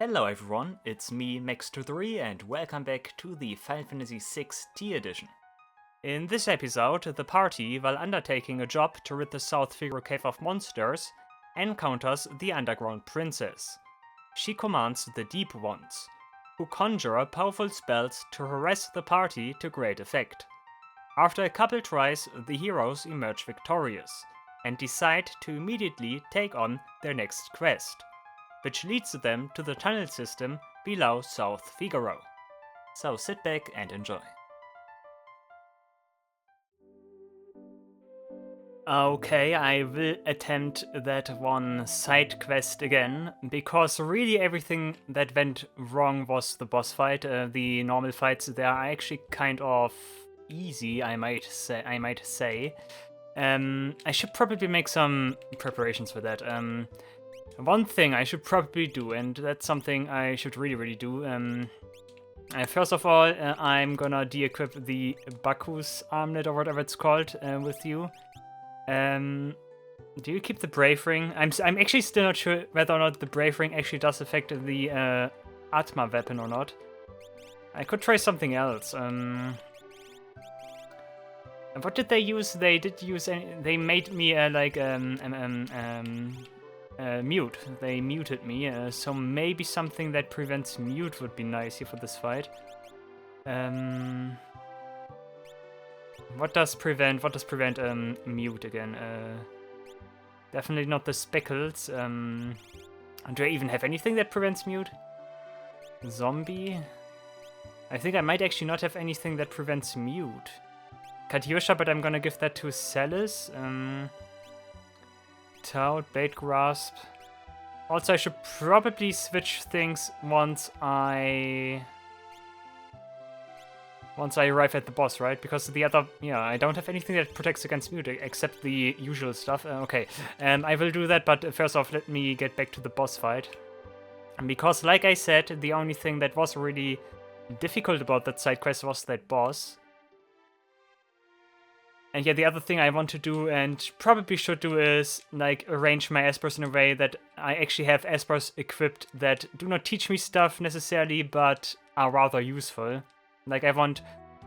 Hello everyone, it's me Max23 and welcome back to the Final Fantasy VI Tea Edition. In this episode, the party, while undertaking a job to rid the South Figaro Cave of monsters, encounters the Underground Princess. She commands the Deep Ones, who conjure powerful spells to harass the party to great effect. After a couple tries, the heroes emerge victorious, and decide to immediately take on their next quest, which leads them to the tunnel system below South Figaro. So sit back and enjoy. Okay, I will attempt that one side quest again, because really everything that went wrong was the boss fight. The normal fights there are actually kind of easy, I might say. I should probably make some preparations for that. One thing I should probably do, and that's something I should really do. First of all, I'm gonna de-equip the Baku's armlet or whatever it's called with you. Do you keep the Brave Ring? I'm actually still not sure whether or not the Brave Ring actually does affect the Atma weapon or not. I could try something else. What did they use? They did use. They made me mute. They muted me. So maybe something that prevents mute would be nice here for this fight. What does prevent mute again? Definitely not the speckles. Do I even have anything that prevents mute? Zombie? I think I might actually not have anything that prevents mute. Katyusha, but I'm gonna give that to Celis. Toad, Bait Grasp. Also, I should probably switch things once I arrive at the boss, right? Because the other, I don't have anything that protects against mute except the usual stuff. Okay, I will do that, but first off, let me get back to the boss fight. And because, like I said, the only thing that was really difficult about that side quest was that boss. And yeah, the other thing I want to do, and probably should do, is like arrange my Espers in a way that I actually have Espers equipped that do not teach me stuff necessarily, but are rather useful. Like I want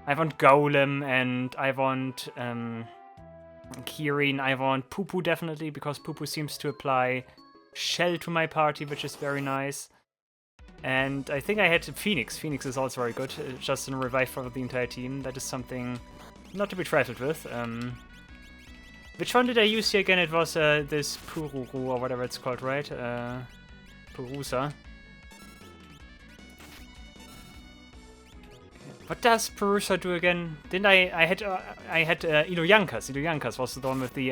Golem, and I want Kirin, I want Poo-Poo definitely, because Poo-Poo seems to apply Shell to my party, which is very nice. And I think I had Phoenix. Phoenix is also very good, just in revive for the entire team. That is something not to be trifled with. Which one did I use here again? It was this Pururu or whatever it's called, right? Purusa. What does Purusa do again? Didn't I had Ido Yankas. Ido Yankas was the one with the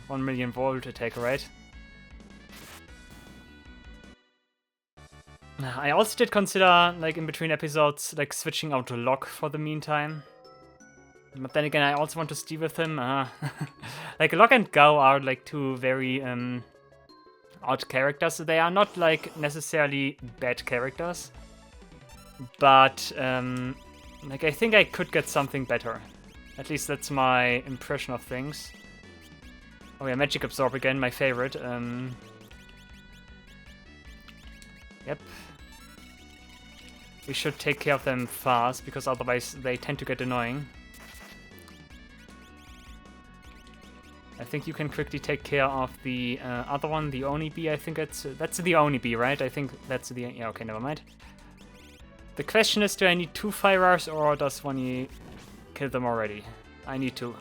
1 million volt attack, right? I also did consider, like in between episodes, like switching out to Locke for the meantime. But then again, I also want to steal with him. Like Locke and Gao are like two very odd characters. They are not like necessarily bad characters, but like I think I could get something better. At least that's my impression of things. Oh yeah, Magic Absorb again, my favorite. Yep. We should take care of them fast, because otherwise they tend to get annoying. I think you can quickly take care of the other one, the Oni-Bee. I think that's the Oni-Bee, right? I think that's the... Yeah, okay, never mind. The question is, do I need 2 Firars, or does one kill them already? I need 2.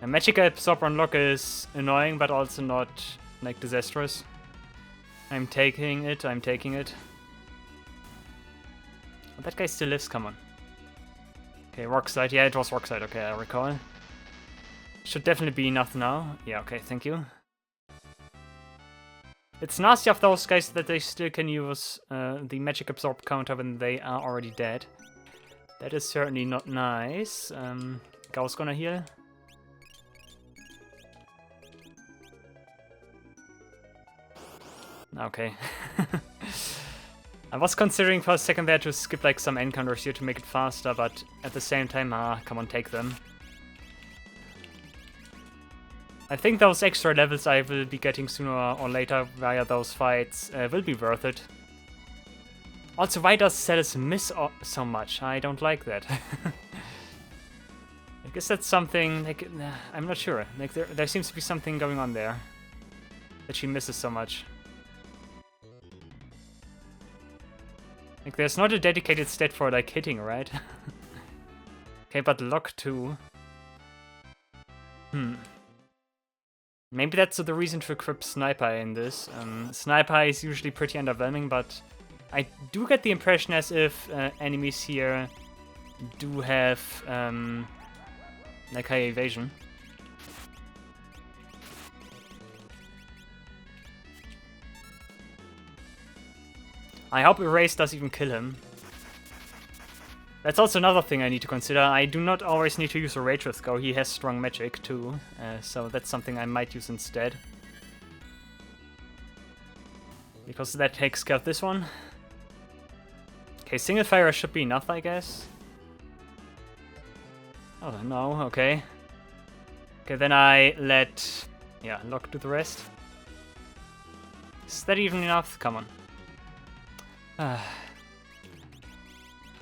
A Magic Absorb on Locke is annoying, but also not, like, disastrous. I'm taking it. Oh, that guy still lives, come on. Okay, Rockside. Yeah, it was Rockside. Okay, I recall. Should definitely be enough now. Yeah, okay, thank you. It's nasty of those guys that they still can use the Magic Absorb counter when they are already dead. That is certainly not nice. Gao's gonna heal. Okay. I was considering for a second there to skip like some encounters here to make it faster, but at the same time, come on, take them. I think those extra levels I will be getting sooner or later via those fights will be worth it. Also, why does Celis miss so much? I don't like that. I guess that's something, like, I'm not sure. Like, there seems to be something going on there. That she misses so much. Like, there's not a dedicated stat for, like, hitting, right? Okay, but lock too. Maybe that's the reason to equip Sniper in this. Sniper is usually pretty underwhelming, but I do get the impression as if enemies here do have like high evasion. I hope Erase does even kill him. That's also another thing I need to consider. I do not always need to use a Rage with Go. He has strong magic too, so that's something I might use instead. Because that takes care of this one. Okay, single fire should be enough, I guess. Oh, no, okay. Okay, then I let... yeah, Lock do the rest. Is that even enough? Come on.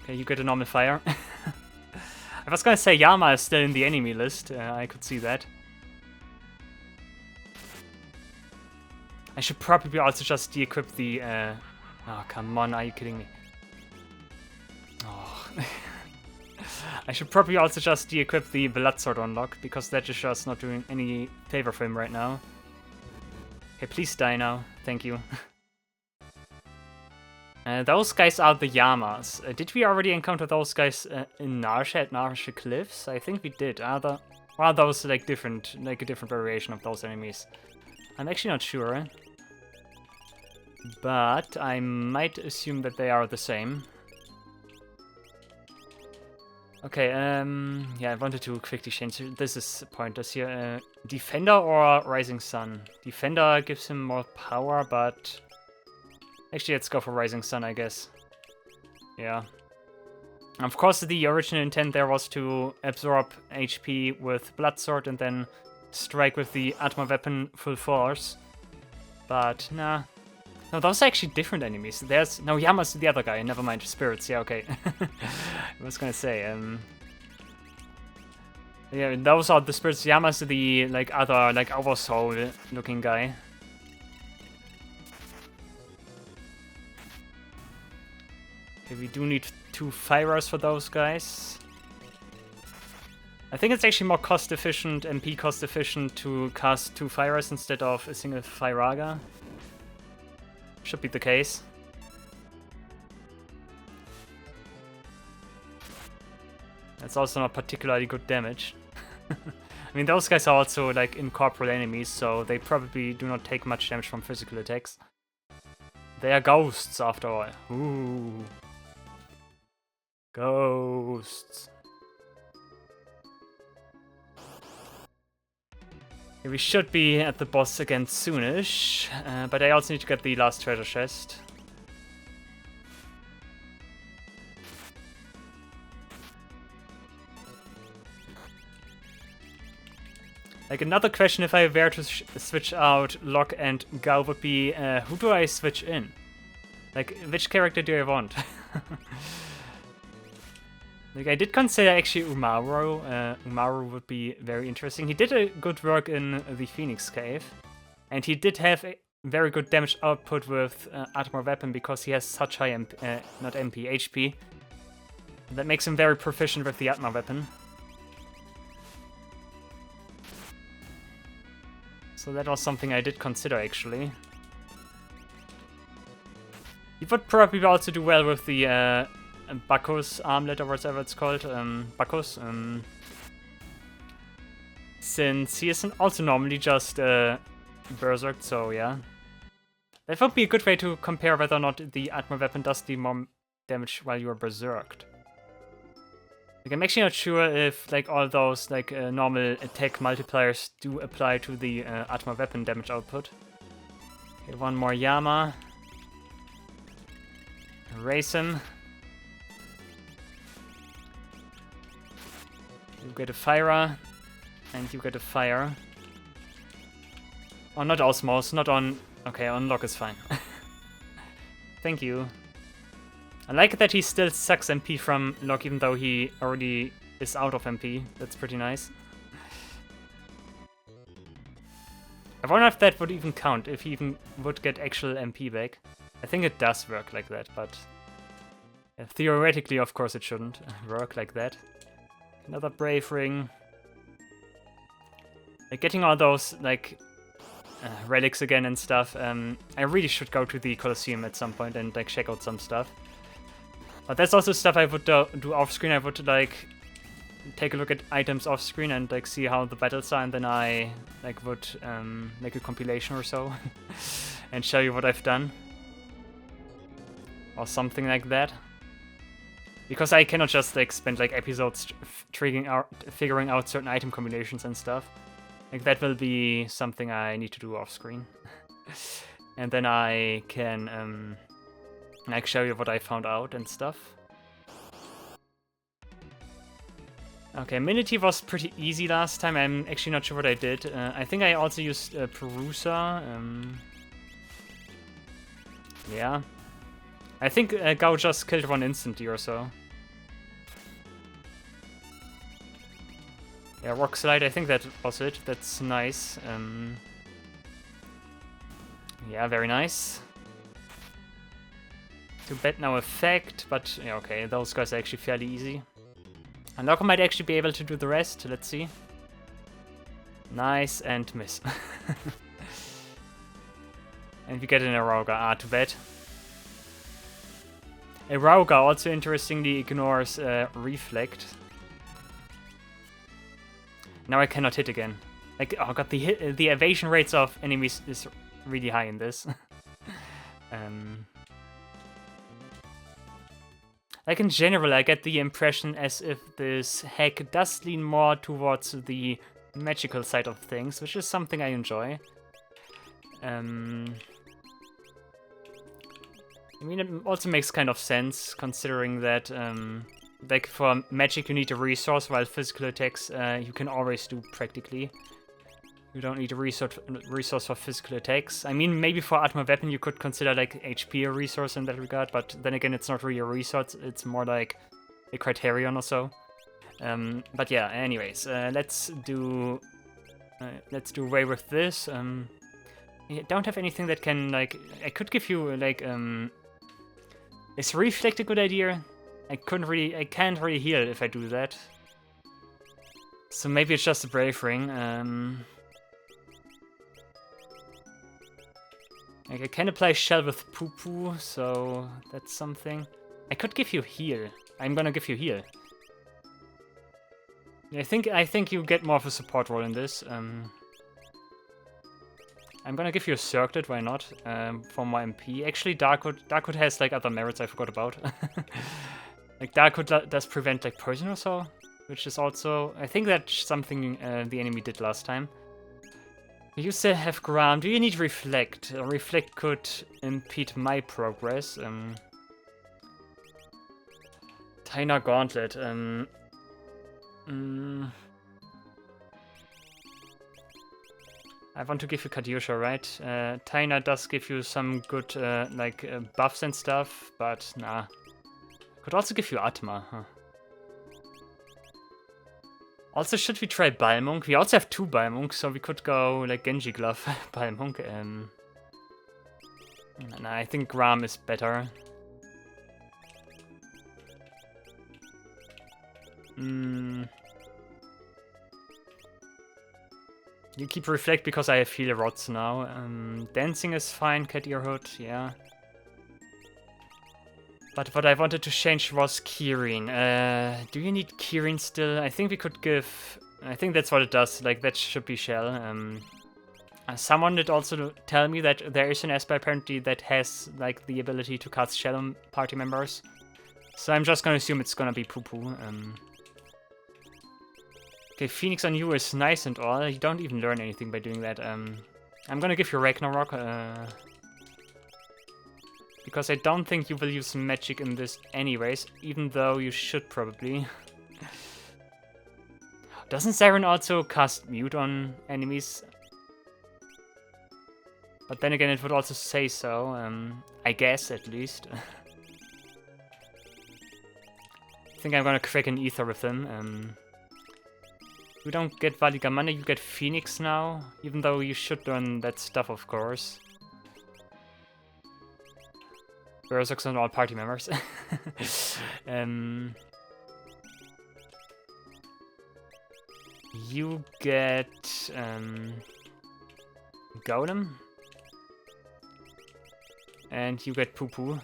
Okay, you get a normal fire. I was gonna say Yama is still in the enemy list. I could see that. I should probably also just de-equip the... oh, come on, are you kidding me? Oh. I should probably also just de-equip the Blood-Sword unlock, because that is just not doing any favor for him right now. Okay, please die now. Thank you. Those guys are the Yamas. Did we already encounter those guys in Narsha at Narsha Cliffs? I think we did. Are those like different, like a different variation of those enemies? I'm actually not sure. But I might assume that they are the same. Okay, yeah, I wanted to quickly change. This is pointless here. Defender or Rising Sun? Defender gives him more power, but... actually, let's go for Rising Sun, I guess. Yeah. Of course, the original intent there was to absorb HP with Blood-Sword and then strike with the Atma weapon full force. But, nah. No, those are actually different enemies. There's... no, Yama's the other guy. Never mind. Spirits. Yeah, okay. I was gonna say, yeah, those are the spirits. Yama's the, like, other, like, oversoul-looking guy. Okay, we do need 2 Firers for those guys. I think it's actually more cost-efficient, MP cost-efficient, to cast 2 Firers instead of a single Firaga. Should be the case. That's also not particularly good damage. I mean, those guys are also, like, incorporeal enemies, so they probably do not take much damage from physical attacks. They are ghosts, after all. Ooh. Ghosts. Okay, we should be at the boss again soonish, but I also need to get the last treasure chest. Like, another question if I were to switch out Locke and Gao would be, who do I switch in? Like, which character do I want? Like, I did consider actually Umaru. Umaru would be very interesting. He did a good work in the Phoenix Cave. And he did have a very good damage output with Atma weapon because he has such high not MP, HP. That makes him very proficient with the Atma weapon. So that was something I did consider, actually. He would probably also do well with the Bacchus armlet or whatever it's called. Bacchus. Since he isn't also normally just berserked, so yeah. That would be a good way to compare whether or not the Atma weapon does the more damage while you are berserked. Like, I'm actually not sure if like all those like normal attack multipliers do apply to the Atma weapon damage output. Okay, one more Yama. Erase him. You get a Fyra, and you get a Fire. Oh, not Osmos, not on... Okay, on Lock is fine. Thank you. I like that he still sucks MP from Lock even though he already is out of MP. That's pretty nice. I wonder if that would even count, if he even would get actual MP back. I think it does work like that, but... theoretically, of course, it shouldn't work like that. Another Brave Ring. Like, getting all those, like, relics again and stuff. I really should go to the Colosseum at some point and, like, check out some stuff. But that's also stuff I would do off-screen. I would, like, take a look at items off-screen and, like, see how the battles are, and then I, like, would make a compilation or so and show you what I've done. Or something like that. Because I cannot just, like, spend, like, episodes figuring out certain item combinations and stuff. Like, that will be something I need to do off-screen. And then I can, like, show you what I found out and stuff. Okay, Minity was pretty easy last time. I'm actually not sure what I did. I think I also used Perusa. Yeah. I think Gao just killed one instantly or so. Yeah, Rock Slide, I think that was it. That's nice. Yeah, very nice. Too bad no effect, but yeah, okay, those guys are actually fairly easy. And Loco might actually be able to do the rest, let's see. Nice, and miss. And we get an Arauga, too bad. Arauga also interestingly ignores Reflect. Now I cannot hit again. Like, oh god, the evasion rates of enemies is really high in this. Like, in general, I get the impression as if this hack does lean more towards the magical side of things, which is something I enjoy. I mean, it also makes kind of sense, considering that, like, for magic you need a resource, while physical attacks you can always do, practically. You don't need a resource for physical attacks. I mean, maybe for Atma Weapon you could consider, like, HP a resource in that regard, but then again, it's not really a resource, it's more like a criterion or so. But yeah, anyways, let's do away with this. I don't have anything that can, like, I could give you, like, is Reflect a good idea? I can't really heal if I do that. So maybe it's just a Brave Ring. Like, I can apply Shell with Poo Poo, so that's something. I could give you heal. I'm gonna give you heal. I think you get more of a support role in this. I'm gonna give you a Circlet, why not? For my MP. Actually, Darkwood has, like, other merits I forgot about. Like, Darkwood does prevent, like, poison or so, which is also... I think that's something the enemy did last time. You still have Gram. Do you need Reflect? Reflect could impede my progress. Taina Gauntlet. I want to give you Kadyusha, right? Taina does give you some good like buffs and stuff, but nah. Could also give you Atma, huh? Also, should we try Balmung? We also have 2 Balmung, so we could go, like, Genji Glove Balmung. Nah, I think Gram is better. You keep Reflect because I have Heal Rods now. Dancing is fine, Cat Ear Hood, yeah. But what I wanted to change was Kirin. Do you need Kirin still? I think we could give... I think that's what it does. Like, that should be Shell. Someone did also tell me that there is an Esper apparently that has, like, the ability to cast Shell on party members. So I'm just gonna assume it's gonna be Poo Poo. Okay, Phoenix on you is nice and all. You don't even learn anything by doing that. I'm gonna give you Ragnarok. Because I don't think you will use magic in this anyways, even though you should probably. Doesn't Siren also cast Mute on enemies? But then again, it would also say so, I guess, at least. I think I'm gonna crack an ether with him. You don't get Valigamanda, you get Phoenix now, even though you should learn that stuff, of course. Berserk's on all party members. You get Golem. And you get Poo Poo.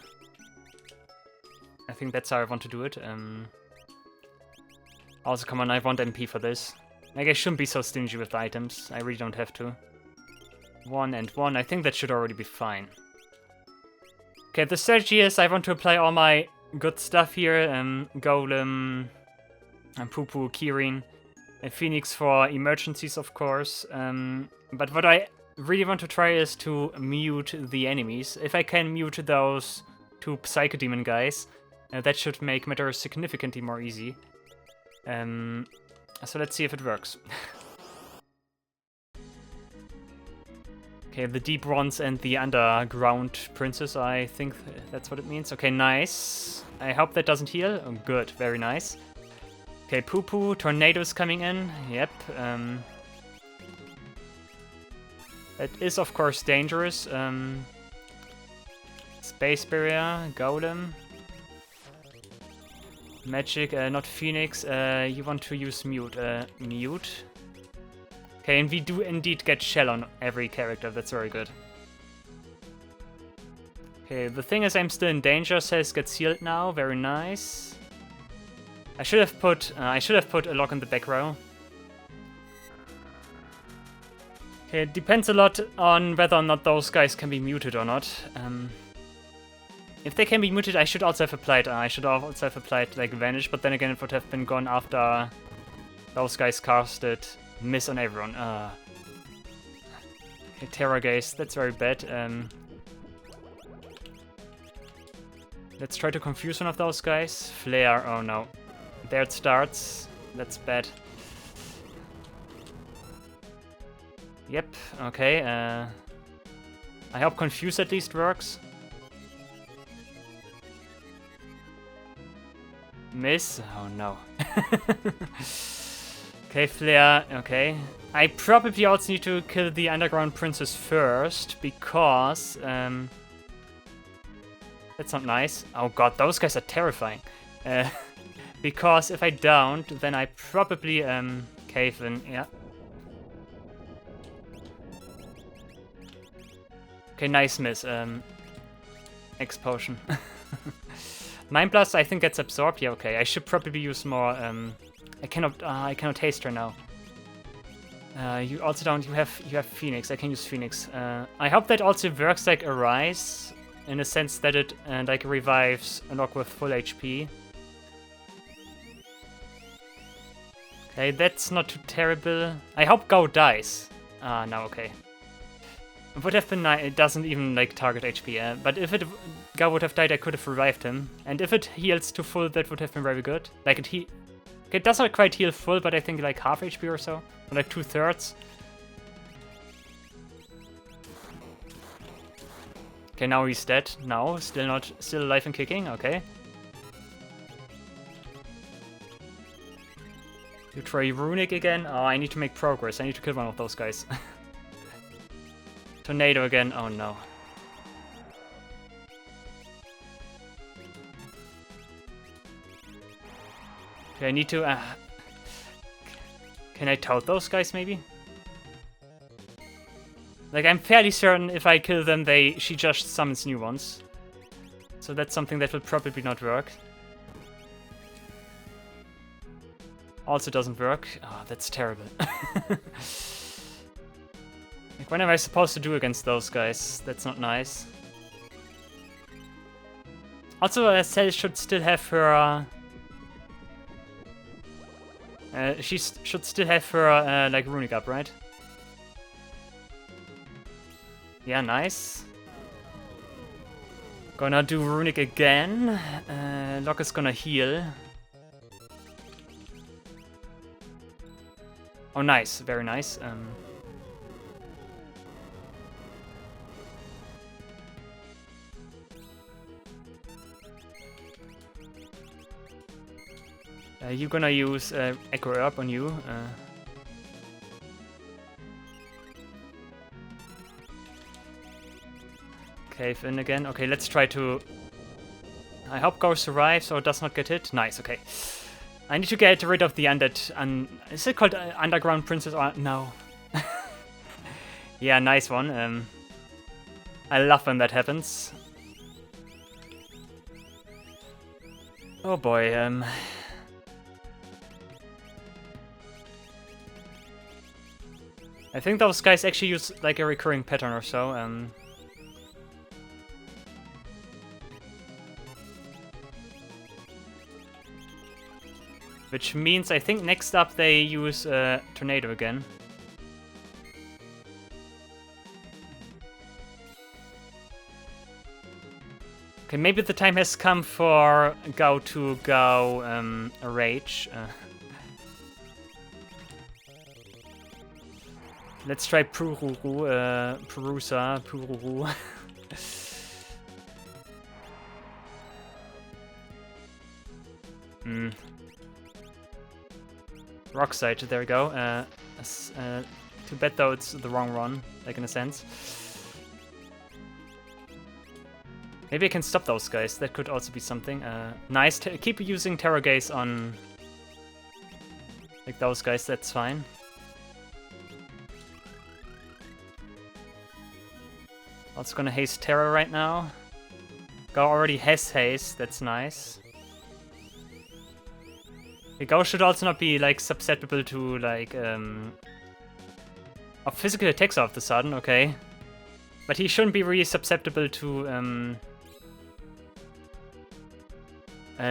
I think that's how I want to do it. Also, come on, I want MP for this. Like, I shouldn't be so stingy with the items. I really don't have to. 1 and 1. I think that should already be fine. Okay, the strategy is I want to apply all my good stuff here. Golem, and Poo Poo, Kirin, and Phoenix for emergencies, of course. But what I really want to try is to mute the enemies. If I can mute those 2 Psychodemon guys, that should make matters significantly more easy. So let's see if it works. Okay, the deep ones and the underground princess, I think that's what it means. Okay, nice. I hope that doesn't heal. Oh, good, very nice. Okay, Poo Poo, tornadoes coming in. Yep. That is, of course, dangerous. Space Barrier, Golem. Magic, not Phoenix. You want to use Mute. Mute. Okay, and we do indeed get Shell on every character. That's very good. Okay, the thing is I'm still in danger. Cells gets healed now. Very nice. I should have put a lock in the back row. Okay, it depends a lot on whether or not those guys can be muted or not. If they can be muted, I should also have applied. Like Vanish, but then again, it would have been gone after those guys casted Miss on everyone. Okay, Terror Gaze, that's very bad. Let's try to confuse one of those guys. Flare, oh no. There it starts. That's bad. Yep, okay. I hope Confuse at least works. Miss? Oh no. Okay, Flare, okay. I probably also need to kill the Underground Princess first, because... that's not nice. Oh god, those guys are terrifying. Because if I don't, then I probably cave in, yeah. Okay, nice miss. X potion. Mind Blast, I think gets absorbed. Yeah, okay. I should probably use more. I cannot haste her now. You also don't. You have Phoenix. I can use Phoenix. I hope that also works like Arise, in a sense that it like revives a lock with full HP. Okay, that's not too terrible. I hope Go dies. No, okay. It would have been nice. It doesn't even like target HP, but if Go would have died, I could have revived him. And if it heals to full, that would have been very good. Like it does not quite heal full, but I think like half HP or so, or like 2/3. Okay, now he's dead. No, still alive and kicking. Okay. You try Runic again. Oh, I need to make progress. I need to kill one of those guys. Tornado again. Oh no. Okay, I need to... Can I toad those guys, maybe? Like, I'm fairly certain if I kill them, she just summons new ones. So that's something that will probably not work. Also doesn't work. Oh, that's terrible. Like, what am I supposed to do against those guys? That's not nice. Also, Cell should still have her... she should still have her, like, Runic up, right? Yeah, nice. Gonna do Runic again. Locke is gonna heal. Oh, nice. Very nice. You're gonna use Echo Herb on you. Cave in again. Okay, let's try to... I hope Go survives or does not get hit. Nice, okay. I need to get rid of the undead... is it called Underground Princess or... No. Yeah, nice one. I love when that happens. Oh boy, I think those guys actually use like a recurring pattern or so. Which means I think next up they use Tornado again. Okay, maybe the time has come for Gao to go Rage. Let's try Pururu, Purusa, Pururu. Rock Side, there we go. Too bad though it's the wrong one, like in a sense. Maybe I can stop those guys, that could also be something. Nice, keep using Terror Gaze on like those guys, that's fine. Also gonna haste Terror right now. Go already has haste, that's nice. The Go should also not be like susceptible to like of physical attacks all of the sudden, okay. But he shouldn't be really susceptible to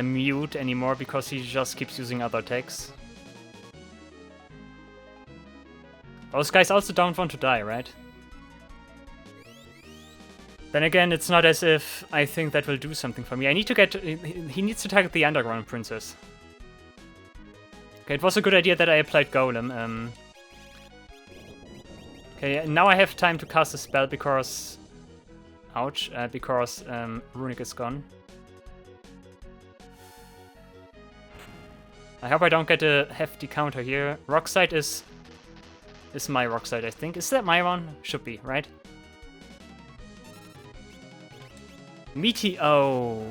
mute anymore because he just keeps using other attacks. Those guys also don't want to die, right? Then again, it's not as if I think that will do something for me. I need to get... He needs to target the Underground Princess. Okay, it was a good idea that I applied Golem. Okay, now I have time to cast a spell because... Ouch, because Runic is gone. I hope I don't get a hefty counter here. Rockside is my Rockside, I think. Is that my one? Should be, right? Meaty... Oh.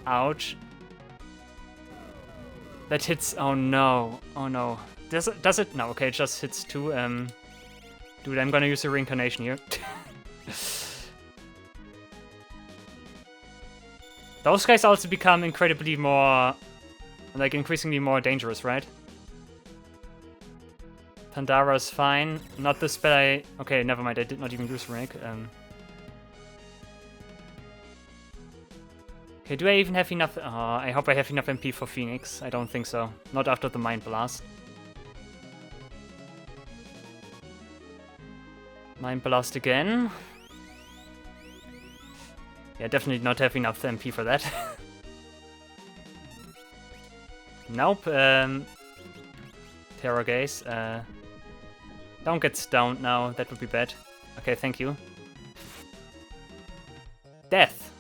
Ouch. That hits... Oh no. Oh no. Does it? No, okay, it just hits 2. Dude, I'm gonna use a reincarnation here. Those guys also become incredibly more... Like, increasingly more dangerous, right? Pandara is fine. Not the spell I... Okay, never mind, I did not even use Runic. Okay, do I even have enough... I hope I have enough MP for Phoenix. I don't think so. Not after the Mind Blast. Mind Blast again. Yeah, definitely not have enough MP for that. Nope. Terror Gaze. Don't get stoned now. That would be bad. Okay, thank you. Death.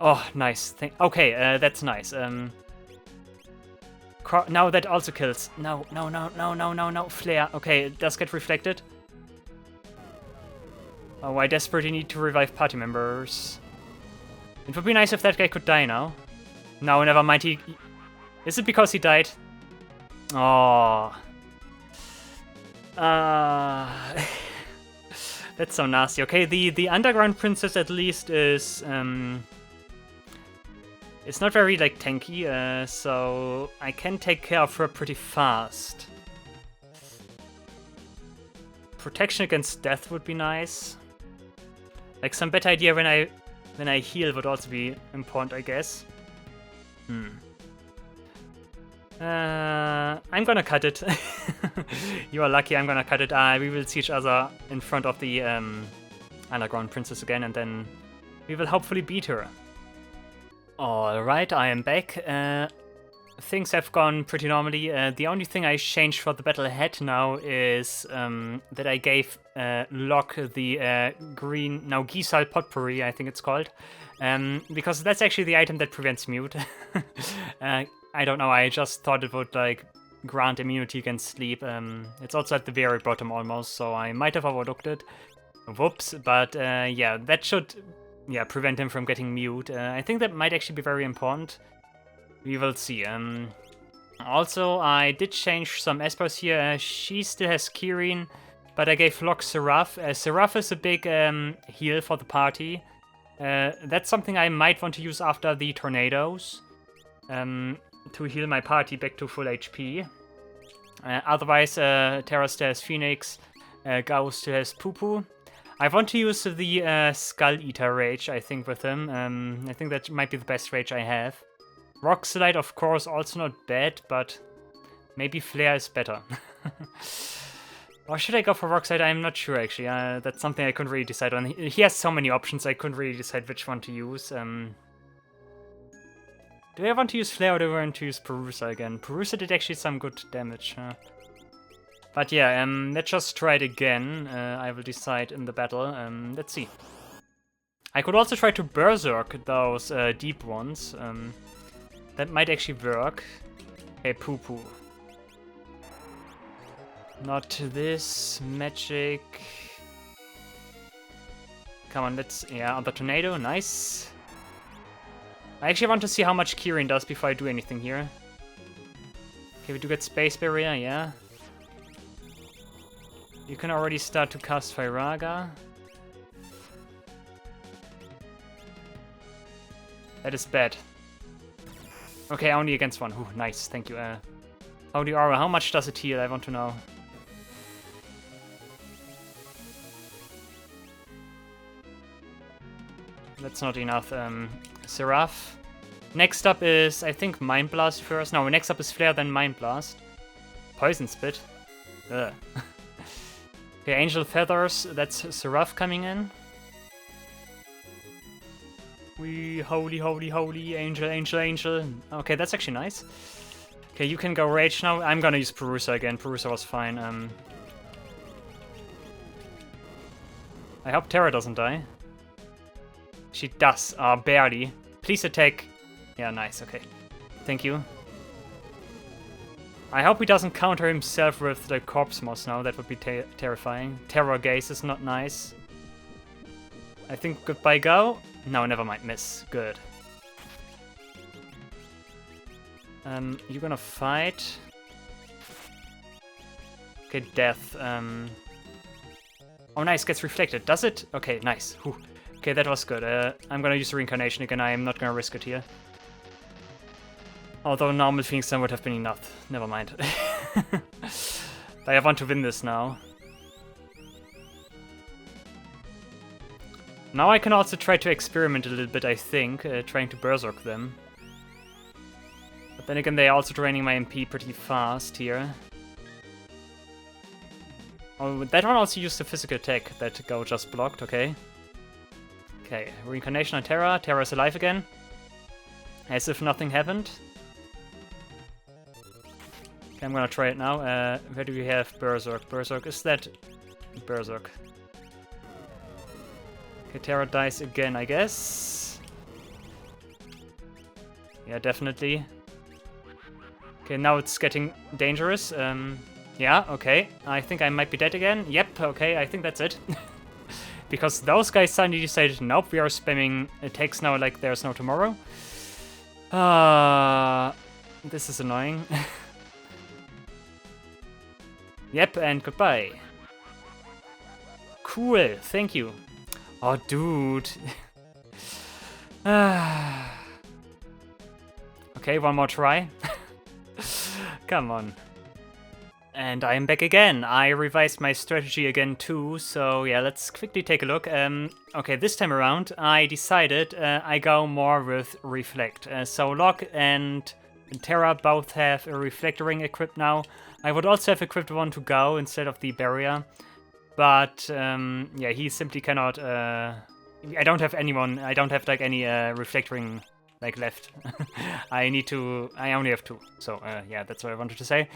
Oh, nice. Okay, that's nice. Now that also kills. No. Flare. Okay, it does get reflected. Oh, I desperately need to revive party members. It would be nice if that guy could die now. No, never mind. Is it because he died? Oh. That's so nasty. Okay, the Underground Princess at least is it's not very like tanky, so I can take care of her pretty fast. Protection against death would be nice. Like some better idea when I heal would also be important, I guess. I'm gonna cut it. You are lucky, I'm gonna cut it. We will see each other in front of the Underground Princess again, and then we will hopefully beat her. Alright, I am back. things have gone pretty normally. The only thing I changed for the battle ahead now is that I gave Locke the green, now Gisal Potpourri, I think it's called. Because that's actually the item that prevents mute. I don't know, I just thought it would like grant immunity against sleep. It's also at the very bottom almost, so I might have overlooked it. Whoops, but yeah, that should prevent him from getting mute. I think that might actually be very important. We will see. Also, I did change some espers here. She still has Kirin, but I gave Locke Seraph. Seraph is a big heal for the party. That's something I might want to use after the tornadoes to heal my party back to full HP. Otherwise, Terra still has Phoenix, Gao still has Poo-Poo. I want to use the Skull Eater Rage, I think, with him. I think that might be the best rage I have. Rock Slide, of course, also not bad, but maybe Flare is better. Or should I go for Rock Slide? I'm not sure, actually. That's something I couldn't really decide on. He has so many options, I couldn't really decide which one to use. Do I want to use Flare or do I want to use Perusa again? Perusa did actually some good damage. But yeah, let's just try it again. I will decide in the battle. Let's see. I could also try to Berserk those deep ones. That might actually work. Hey, Poo-Poo. Not this. Magic. Come on, let's... Yeah, on the tornado. Nice. I actually want to see how much Kirin does before I do anything here. Okay, we do get Space Barrier, yeah. You can already start to cast Firaga. That is bad. Okay, only against one. Ooh, nice, thank you. Holy Aura, how much does it heal? I want to know. That's not enough. Seraph. Next up is, I think, Mind Blast first. No, next up is Flare, then Mind Blast. Poison Spit. Ugh. Okay, Angel Feathers. That's Seraph coming in. Holy, Angel. Okay, that's actually nice. Okay, you can go Rage now. I'm gonna use Perusa again. Perusa was fine. I hope Terra doesn't die. She does. Barely. Please attack. Yeah, nice. Okay. Thank you. I hope he doesn't counter himself with the Corpse Moss now. That would be terrifying. Terror Gaze is not nice. I think goodbye go. No, never mind. Miss. Good. You're gonna fight. Okay, Death. Oh, nice. Gets reflected. Does it? Okay, nice. Whew. Okay, that was good. I'm gonna use Reincarnation again. I am not gonna risk it here. Although normal Phoenix Stone would have been enough. Never mind. I want to win this now. Now I can also try to experiment a little bit, I think, trying to Berserk them. But then again, they're also draining my MP pretty fast here. Oh, that one also used the physical attack that Go just blocked, okay. Okay, Reincarnation on Terra. Terra is alive again. As if nothing happened. Okay, I'm gonna try it now. Where do we have Berserk? Berserk, is that... Berserk. Okay, Terra dies again, I guess. Yeah, definitely. Okay, now it's getting dangerous. Yeah, okay. I think I might be dead again. Yep, okay, I think that's it. Because those guys suddenly decided, nope, we are spamming attacks now like there's no tomorrow. This is annoying. Yep, and goodbye. Cool, thank you. Oh, dude. Okay, one more try. Come on. And I am back again. I revised my strategy again too, so yeah, let's quickly take a look. Okay, this time around, I decided I go more with Reflect. So Locke and Terra both have a Reflector Ring equipped now. I would also have equipped one to Go instead of the Barrier. But yeah, he simply cannot... I don't have anyone, I don't have like any Reflector Ring like left. I only have 2. So yeah, that's what I wanted to say.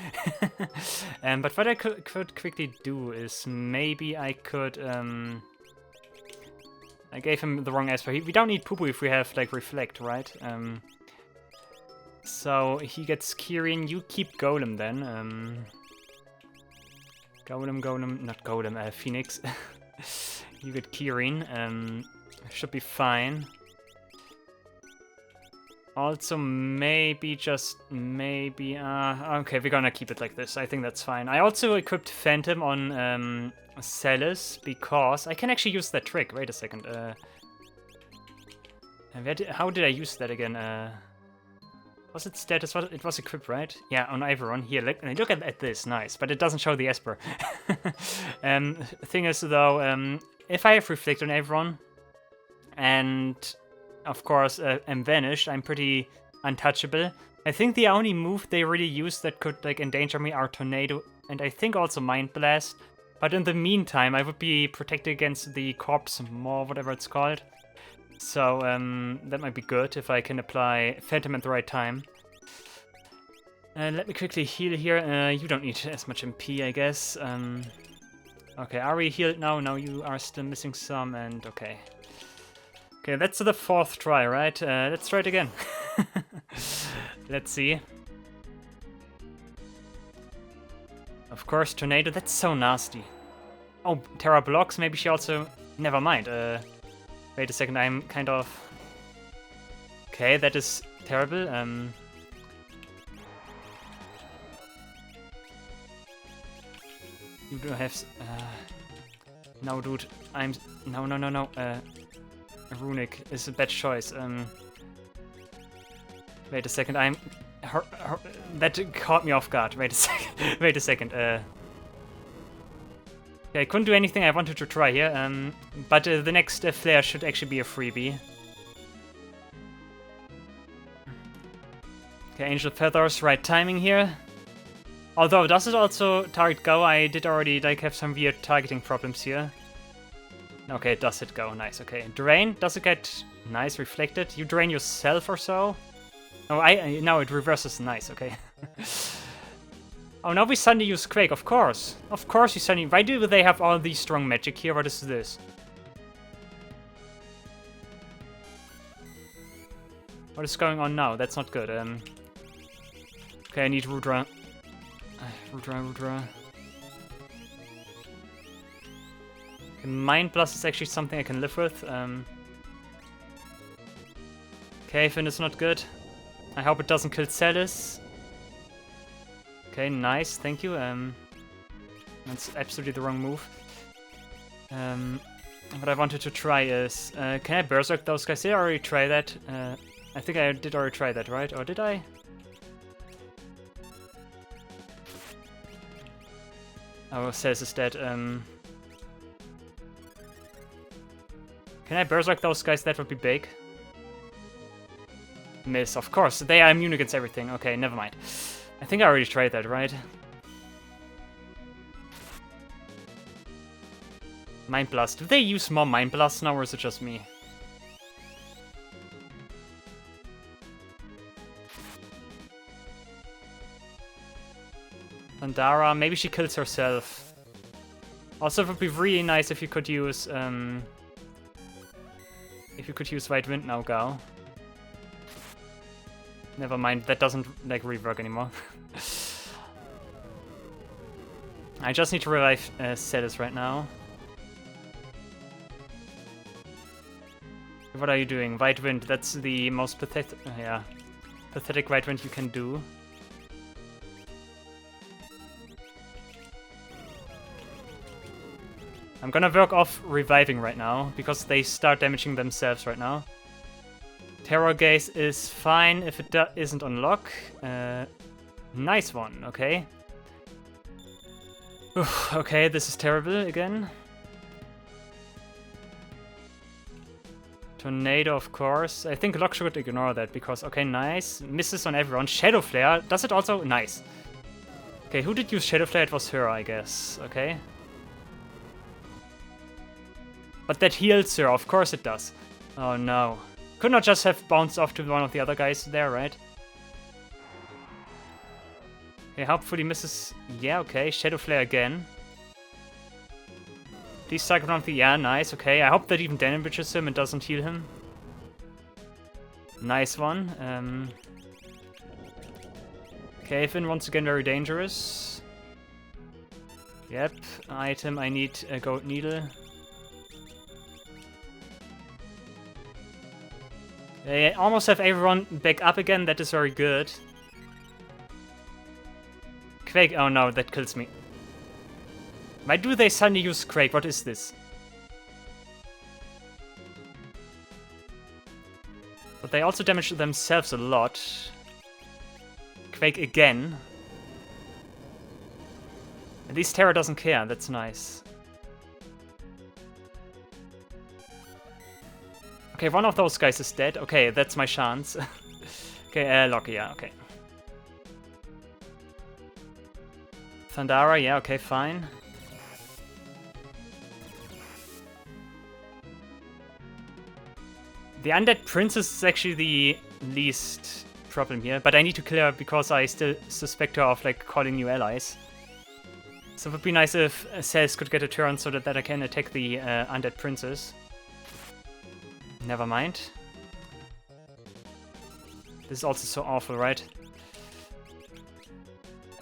But what I could quickly do is maybe I could... I gave him the wrong Esper. We don't need Poo Poo if we have like Reflect, right? So he gets Kirin. You keep Golem then. Golem, not Golem, Phoenix. You get Kirin. Should be fine. Also, maybe, just maybe... okay, we're gonna keep it like this. I think that's fine. I also equipped Phantom on Celis because I can actually use that trick. Wait a second. How did I use that again? Was it status? It was equipped, right? Yeah, on Ivoron. Here, look at this. Nice. But it doesn't show the Esper. Thing is, though, if I have Reflect on Ivoron, and... of course, am vanished, I'm pretty untouchable. I think the only move they really use that could like endanger me are Tornado and I think also Mind Blast. But in the meantime, I would be protected against the Corpse Maw, whatever it's called. So that might be good if I can apply Phantom at the right time. Let me quickly heal here. You don't need as much MP, I guess. Okay, are we healed now? No, you are still missing some, and okay. Okay, that's the 4th try, right? Let's try it again. Let's see. Of course, Tornado, that's so nasty. Oh, Terra blocks, maybe she also... Never mind. Wait a second, I'm kind of... Okay, that is terrible. You do have... no, dude, I'm... No. Runic is a bad choice. Wait a second, that caught me off guard. Wait a second. Okay, I couldn't do anything I wanted to try here, but the next flare should actually be a freebie. Okay, Angel Feathers, right timing here. Although, does it also target Go? I did already like have some weird targeting problems here. Okay, it does hit Go, nice, okay. Drain, does it get nice, reflected? You drain yourself or so? Oh, no, it reverses, nice, okay. Oh, now we suddenly use Quake, of course. Of course you suddenly... Why do they have all these strong magic here? What is this? What is going on now? That's not good. Okay, I need Rudra. Rudra. Mind Blast is actually something I can live with. Okay, Finn is not good. I hope it doesn't kill Celis. Okay, nice, thank you. That's absolutely the wrong move. What I wanted to try is... can I Berserk those guys? Did I already try that? I think I did already try that, right? Or did I? Oh, Celis is dead. Can I Berserk those guys? That would be big. Miss, of course. They are immune against everything. Okay, never mind. I think I already tried that, right? Mind Blast. Do they use more Mind Blasts now, or is it just me? Pandara, maybe she kills herself. Also, it would be really nice if you could use, White Wind now, Gal. Never mind, that doesn't, like, rework anymore. I just need to revive Celis right now. What are you doing? White Wind, that's the most pathetic, pathetic White Wind you can do. I'm gonna work off reviving right now, because they start damaging themselves right now. Terror Gaze is fine if it isn't on lock. Nice one, okay. Okay, this is terrible again. Tornado, of course. I think Lock should ignore that, because, okay, nice. Misses on everyone. Shadow Flare, does it also? Nice. Okay, who did use Shadow Flare? It was her, I guess. Okay. But that heals her, of course it does. Oh no. Could not just have bounced off to one of the other guys there, right? Okay, hopefully misses. Yeah, okay. Shadow Flare again. Please strike one of the. Yeah, nice. Okay, I hope that even damages him and doesn't heal him. Nice one. Cave-in once again very dangerous. Yep, item. I need a gold needle. They almost have everyone back up again. That is very good. Quake. Oh no, that kills me. Why do they suddenly use Quake? What is this? But they also damage themselves a lot. Quake again. At least Terra doesn't care. That's nice. Okay, one of those guys is dead. Okay, that's my chance. Okay, Loki, yeah, okay. Thundara, yeah, okay, fine. The Undead Princess is actually the least problem here, but I need to kill her because I still suspect her of, like, calling new allies. So it would be nice if Cells could get a turn so that I can attack the Undead Princess. Never mind. This is also so awful, right?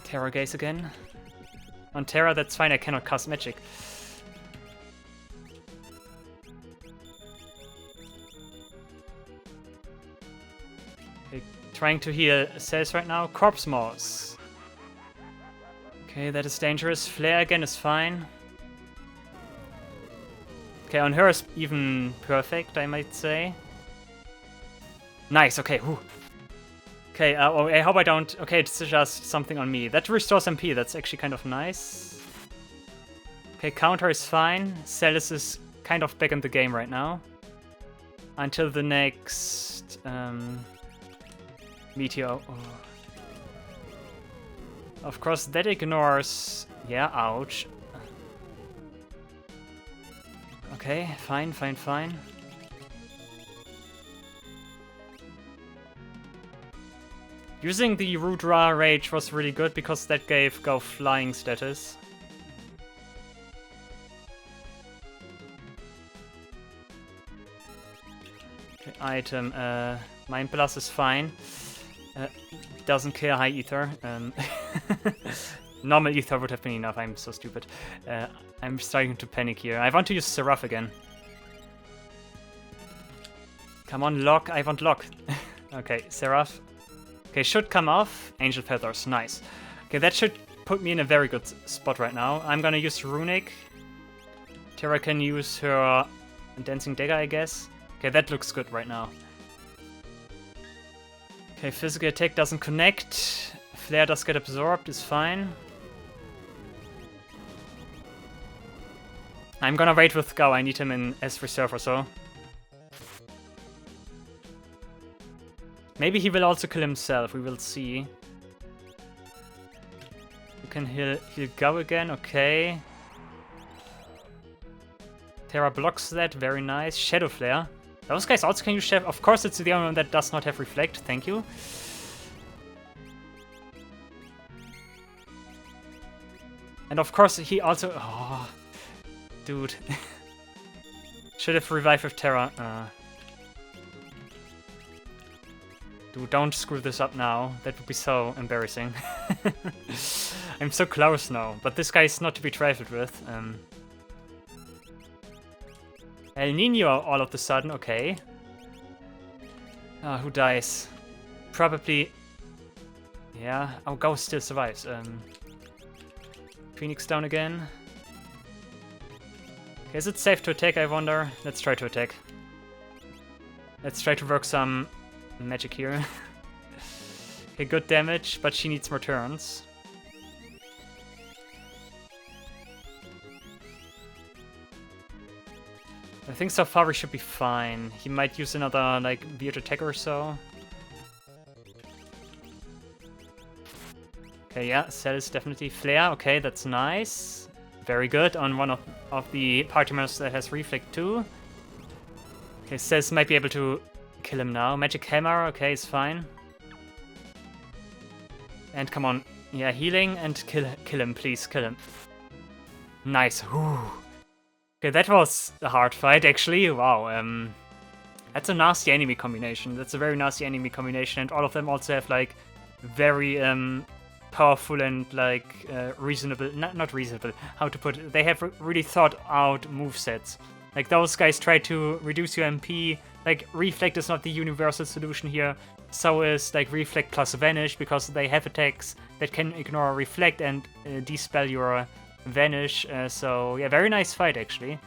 Terra Gaze again. On Terra, that's fine, I cannot cast magic. Okay, trying to heal Cells right now. Corpse Moss. Okay, that is dangerous. Flare again is fine. Okay, on her is even perfect, I might say. Nice, okay, whew. Okay, oh, I hope I don't... Okay, it's just something on me. That restores MP, that's actually kind of nice. Okay, counter is fine. Celis is kind of back in the game right now. Until the next... Meteor. Oh. Of course, that ignores... Yeah, ouch. Okay, fine, fine, fine. Using the Rudra Rage was really good because that gave Go Flying status. Okay, item. NGPlus is fine. Doesn't care high ether. Normal ether would have been enough. I'm so stupid. I'm starting to panic here. I want to use Seraph again. Come on, lock. I want lock. Okay, Seraph. Okay, should come off. Angel Feathers, nice. Okay, that should put me in a very good spot right now. I'm gonna use Runic. Terra can use her Dancing Dagger, I guess. Okay, that looks good right now. Okay, physical attack doesn't connect. Flare does get absorbed, is fine. I'm gonna wait with Gao, I need him in as reserve or so. Maybe he will also kill himself, we will see. You can heal Gao again, okay. Terra blocks that, very nice. Shadow Flare. Those guys also can use Shadow. Of course, it's the only one that does not have Reflect, thank you. And of course, he also... Oh, dude. Should have revived with Terra. Dude, don't screw this up now. That would be so embarrassing. I'm so close now, but this guy is not to be trifled with. El Nino all of a sudden, okay. Who dies? Probably... Yeah, oh, Gao still survives. Phoenix down again. Okay, is it safe to attack, I wonder? Let's try to attack. Let's try to work some magic here. Okay, good damage, but she needs more turns. I think so far we should be fine. He might use another, like, weird attack or so. Okay, yeah, Cell is definitely Flare. Okay, that's nice. Very good on one of the party members that has Reflect too. Okay, Cells might be able to kill him now. Magic Hammer, okay, is fine. And come on. Yeah, healing and kill him, please, kill him. Nice. Whew. Okay, that was a hard fight, actually. Wow, that's a nasty enemy combination. That's a very nasty enemy combination, and all of them also have, like, very, powerful and, like, reasonable... Not reasonable, how to put it. They have really thought out movesets. Like, those guys try to reduce your MP. Like, Reflect is not the universal solution here. So is, like, Reflect plus Vanish, because they have attacks that can ignore Reflect and dispel your Vanish. So, yeah, very nice fight, actually.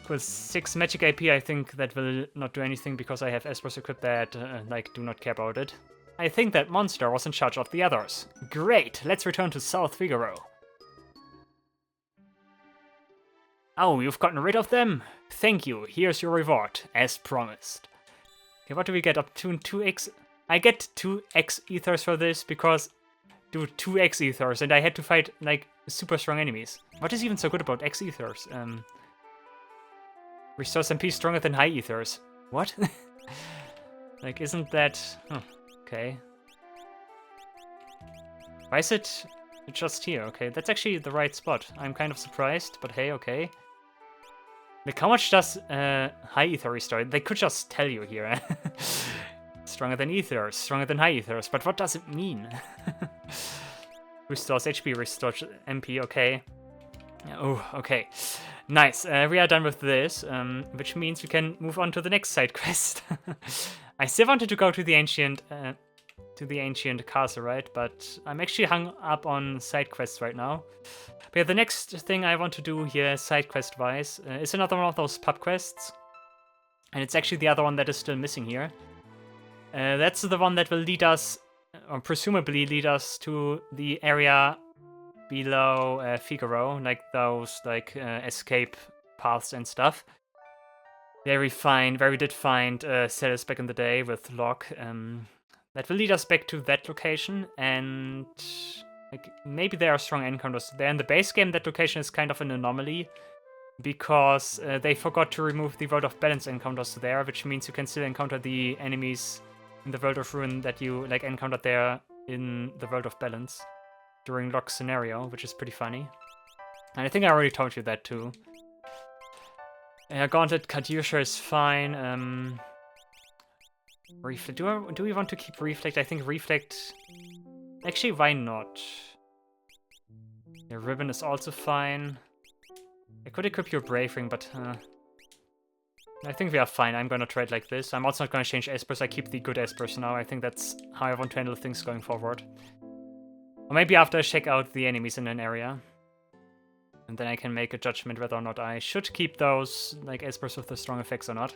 With 6 magic AP, I think that will not do anything, because I have Espers equipped that, like, do not care about it. I think that monster was in charge of the others. Great, let's return to South Figaro. Oh, you've gotten rid of them? Thank you, here's your reward, as promised. Okay, what do we get? Up to 2x? I get 2x ethers for this because... Dude, 2x ethers, and I had to fight, like, super strong enemies. What is even so good about x ethers? Restores MP stronger than high ethers. What? Like, isn't that... Oh, okay. Why is it just here? Okay, that's actually the right spot. I'm kind of surprised, but hey, okay. Like, how much does high ether restore? They could just tell you here. Stronger than ethers, stronger than high ethers, but what does it mean? Restores HP, restores MP, okay. Oh, okay. Nice, we are done with this, which means we can move on to the next side quest. I still wanted to go to the ancient castle, right? But I'm actually hung up on side quests right now. But yeah, the next thing I want to do here, side quest wise, is another one of those pub quests. And it's actually the other one that is still missing here. That's the one that will lead us, or presumably lead us to the area below Figaro, like those escape paths and stuff. Where we did find Celis back in the day with Locke. That will lead us back to that location, and like maybe there are strong encounters there. In the base game, that location is kind of an anomaly, because they forgot to remove the World of Balance encounters there, which means you can still encounter the enemies in the World of Ruin that you like encountered there in the World of Balance during Locke's scenario, which is pretty funny. And I think I already told you that too. Gauntlet Katyusha is fine. Reflect. Do we want to keep Reflect? I think Reflect... Actually, why not? The Ribbon is also fine. I could equip your Brave Ring, but... I think we are fine. I'm gonna try it like this. I'm also not gonna change Espers. I keep the good Espers now. I think that's how I want to handle things going forward. Or maybe after I check out the enemies in an area. And then I can make a judgment whether or not I should keep those, like, Espers with the strong effects or not.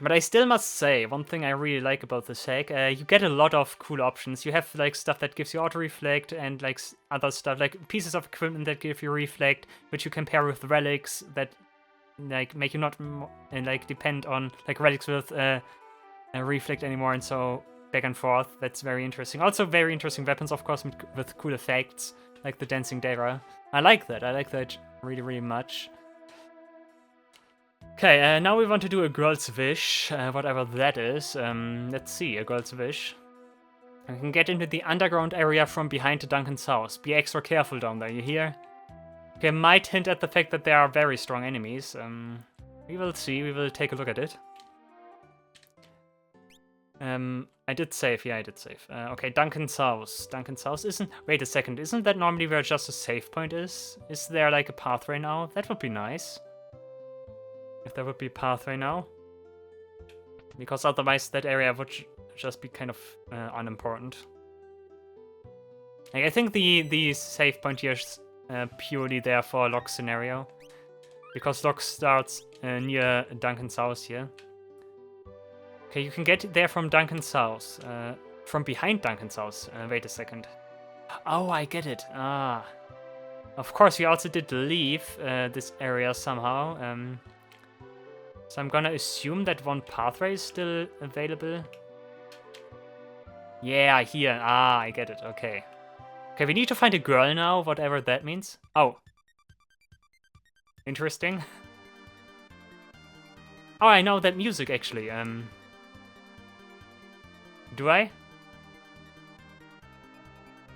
But I still must say, one thing I really like about this hack, you get a lot of cool options. You have, like, stuff that gives you auto-reflect and, like, other stuff, like pieces of equipment that give you reflect, which you can pair with relics that, like, make you not, like, depend on, like, relics with reflect anymore, and so back and forth. That's very interesting. Also very interesting weapons, of course, with cool effects, like the Dancing Dara. I like that really, really much. Okay, now we want to do a girl's wish, whatever that is. Let's see, a girl's wish. I can get into the underground area from behind Duncan's house. Be extra careful down there, you hear? Okay, might hint at the fact that there are very strong enemies. We will see, we will take a look at it. I did save, yeah, I did save. Okay, Duncan's house. Duncan's house isn't... Wait a second, isn't that normally where just a save point is? Is there, like, a pathway now? That would be nice. If there would be a pathway now. Because otherwise that area would just be kind of unimportant. Like, I think the save point here is purely there for Locke's scenario. Because Locke starts near Duncan's house here. Okay, you can get there from Duncan's house. From behind Duncan's house. Wait a second. Oh, I get it. Ah. Of course, we also did leave this area somehow. So I'm gonna assume that one pathway is still available. Yeah, here. Ah, I get it. Okay. Okay, we need to find a girl now, whatever that means. Oh. Interesting. Oh, I know that music actually. Do I?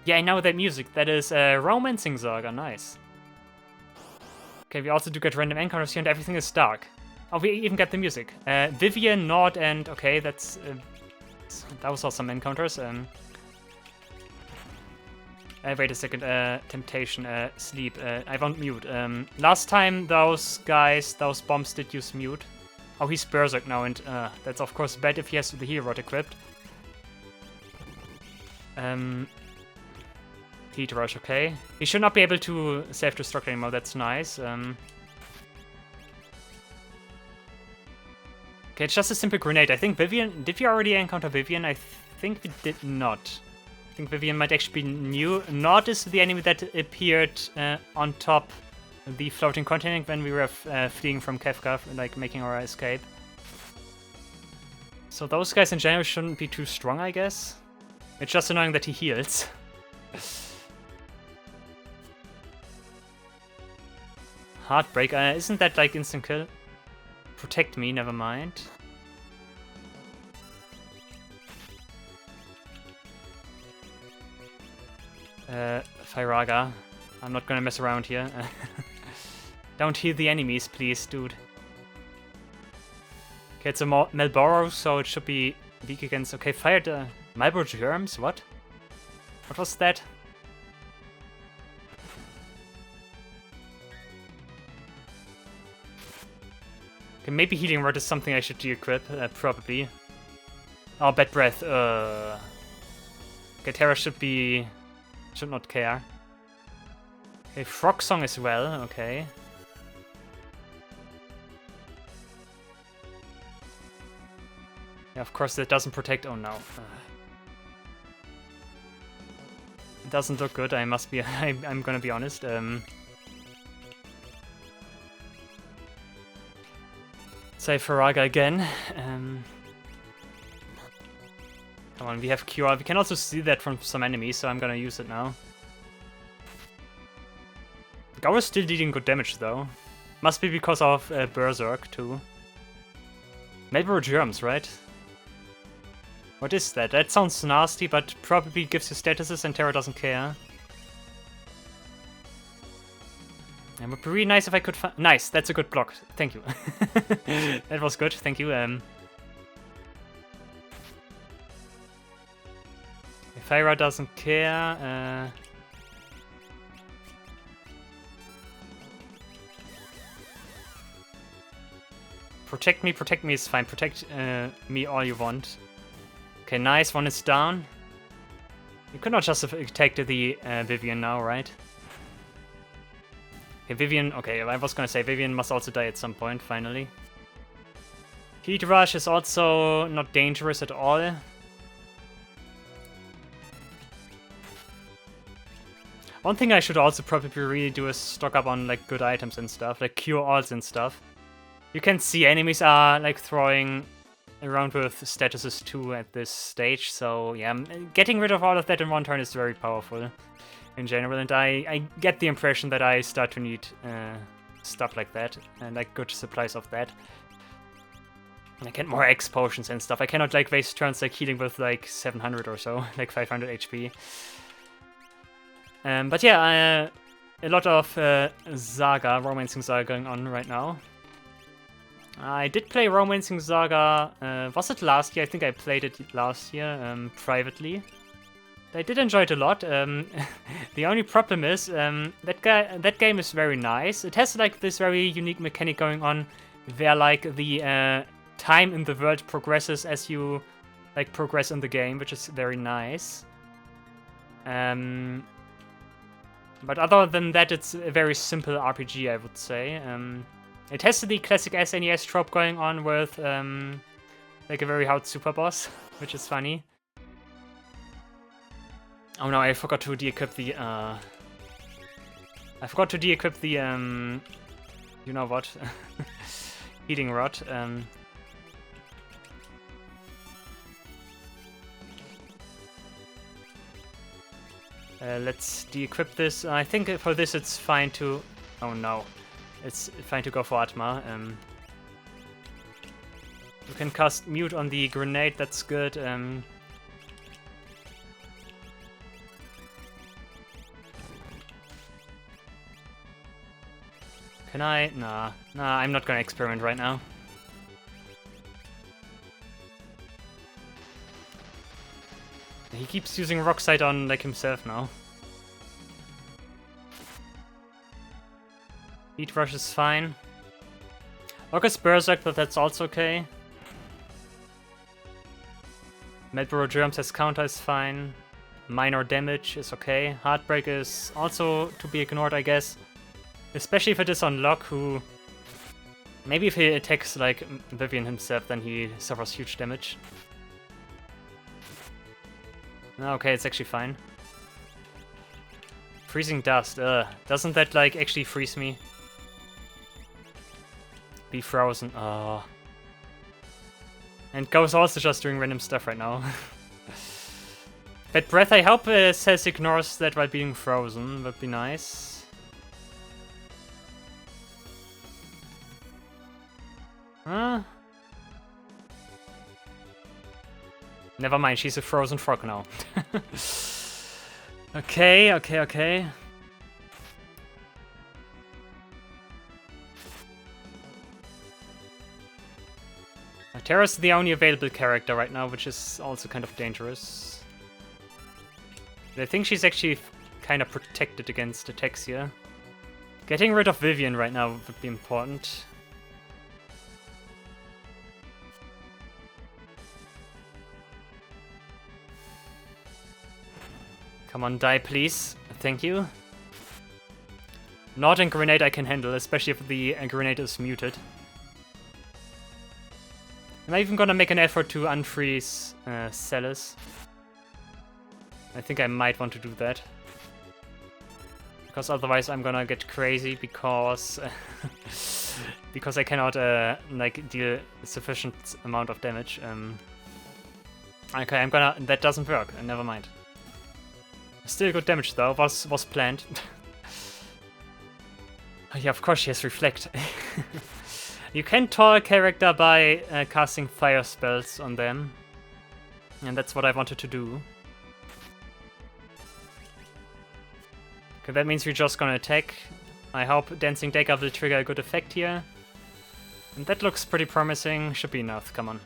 Yeah, I know that music. That is Romancing Saga. Nice. Okay, we also do get random encounters here, and everything is dark. Oh, we even get the music. Vivian, Nord, and okay, that was all some encounters. Wait a second. Temptation. Sleep. I won't mute. Last time those bombs did use mute. Oh, he's Berserk now, and that's of course bad if he has the hero equipped. Heat Rush, okay. He should not be able to self-destruct anymore, that's nice. Okay, it's just a simple grenade. I think Vivian... Did we already encounter Vivian? I think we did not. I think Vivian might actually be new. Nord is the enemy that appeared on top the floating continent when we were fleeing from Kefka, like making our escape. So those guys in general shouldn't be too strong, I guess. It's just annoying that he heals. Heartbreak, isn't that like instant kill? Protect me, never mind. Firaga, I'm not gonna mess around here. Don't heal the enemies, please, dude. Okay, it's a Malboro, so it should be weak against... Okay, fired Malboro Germs, what? What was that? Okay, maybe Healing Word is something I should de-equip, probably. Oh, Bad Breath, Okay, Terra should not care. Okay, Frog Song as well, okay. Yeah, of course that doesn't protect, oh no. It doesn't look good, I must be, I'm gonna be honest. Say Firaga again. Come on, we have Cure. We can also see that from some enemies, so I'm gonna use it now. Gao is still dealing good damage though. Must be because of Berserk too. Malboro Germs, right? What is that? That sounds nasty, but probably gives you statuses and Terra doesn't care. It would be really nice if I could find... Nice, that's a good block. Thank you. That was good, thank you. If Ira doesn't care... Protect me is fine. Protect me all you want. Okay, nice, one is down. You could not just have attacked the Vivian now, right? Okay, Vivian, okay, I was gonna say Vivian must also die at some point, finally. Heat Rush is also not dangerous at all. One thing I should also probably really do is stock up on like good items and stuff, like cure alls and stuff. You can see enemies are like throwing around with statuses too at this stage, so yeah, getting rid of all of that in one turn is very powerful in general, and I get the impression that I start to need stuff like that, and like good supplies of that. And I get more X potions and stuff. I cannot like waste turns like healing with like 700 or so, like 500 HP. But yeah, a lot of Romancing Saga going on right now. I did play Romancing Saga, was it last year? I think I played it last year, privately. I did enjoy it a lot. The only problem is, that game is very nice. It has like this very unique mechanic going on, where like the time in the world progresses as you like progress in the game, which is very nice. But other than that, it's a very simple RPG, I would say. It has the classic SNES trope going on with like a very hard super boss, which is funny. Oh no, I forgot to de-equip the you know what? Healing Rod. Let's de-equip this. I think for this it's fine to... Oh no. It's fine to go for Atma. You can cast Mute on the grenade, that's good. Can I? Nah, I'm not gonna experiment right now. He keeps using Rock Slide on like himself now. Beat Rush is fine. August Berserk, but that's also okay. Medborough Germs as counter is fine. Minor damage is okay. Heartbreak is also to be ignored, I guess. Especially if it is on Locke, who... Maybe if he attacks like Vivian himself, then he suffers huge damage. Okay, it's actually fine. Freezing Dust, doesn't that like actually freeze me? Be frozen, And Go's also just doing random stuff right now. That Breath, I hope Cess ignores that while being frozen, would be nice. Huh? Never mind, she's a frozen frog now. Okay. Terra's the only available character right now, which is also kind of dangerous. But I think she's actually kind of protected against attacks here. Getting rid of Vivian right now would be important. Come on, die, please. Thank you. Not in grenade I can handle, especially if the grenade is muted. Am I even gonna make an effort to unfreeze Celis? I think I might want to do that. Because otherwise I'm gonna get crazy because... because I cannot like deal sufficient amount of damage. Okay, I'm gonna... That doesn't work, never mind. Still good damage though, was planned. Oh, yeah, of course she has Reflect. You can toll a character by casting fire spells on them. And that's what I wanted to do. Okay, that means we're just gonna attack. I hope Dancing Dagger will trigger a good effect here. And that looks pretty promising. Should be enough, come on.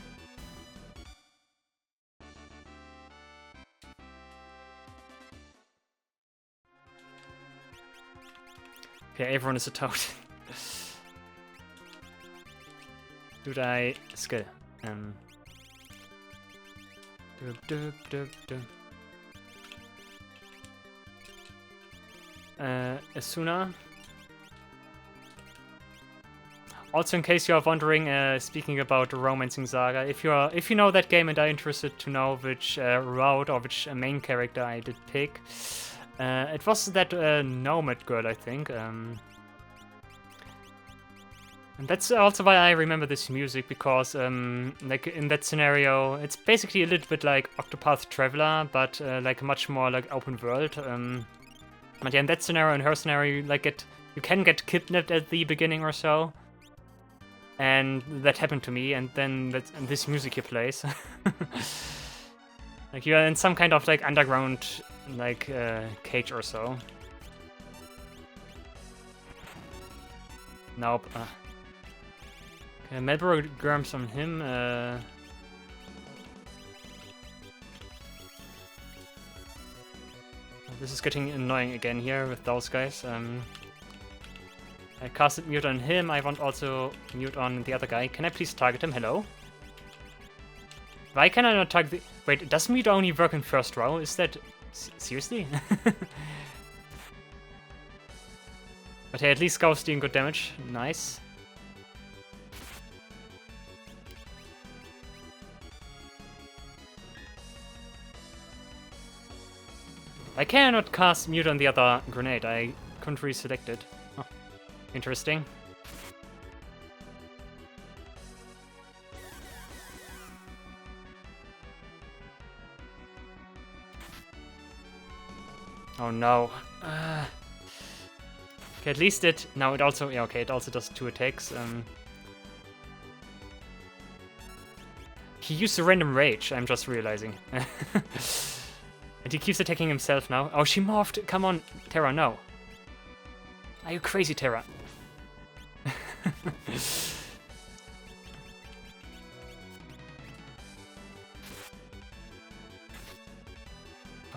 Okay, everyone is a toad. Dude, I skill. Asuna. Also, in case you are wondering, speaking about Romancing Saga, if you know that game and are interested to know which route or which main character I did pick, it was that Nomad girl, I think. And that's also why I remember this music, because like in that scenario, it's basically a little bit like Octopath Traveler, but like much more like open world. But yeah, in that scenario, in her scenario, you can get kidnapped at the beginning or so, and that happened to me. And then this music here plays. Like you are in some kind of like underground like cage or so. Nope. Okay, Medborough Germs on him. This is getting annoying again here with those guys. I casted Mute on him. I want also Mute on the other guy. Can I please target him? Hello? Why can I not target the... Wait, does Mute only work in first row? Is that... seriously? But hey, at least Go's doing good damage. Nice. I cannot cast Mute on the other grenade. I couldn't reselect it. Oh, interesting. Oh no. Okay, at least it... No, it also... Yeah, okay, it also does 2 attacks. He used a random rage, I'm just realizing. And he keeps attacking himself now. Oh, she morphed! Come on, Terra, no. Are you crazy, Terra? Oh,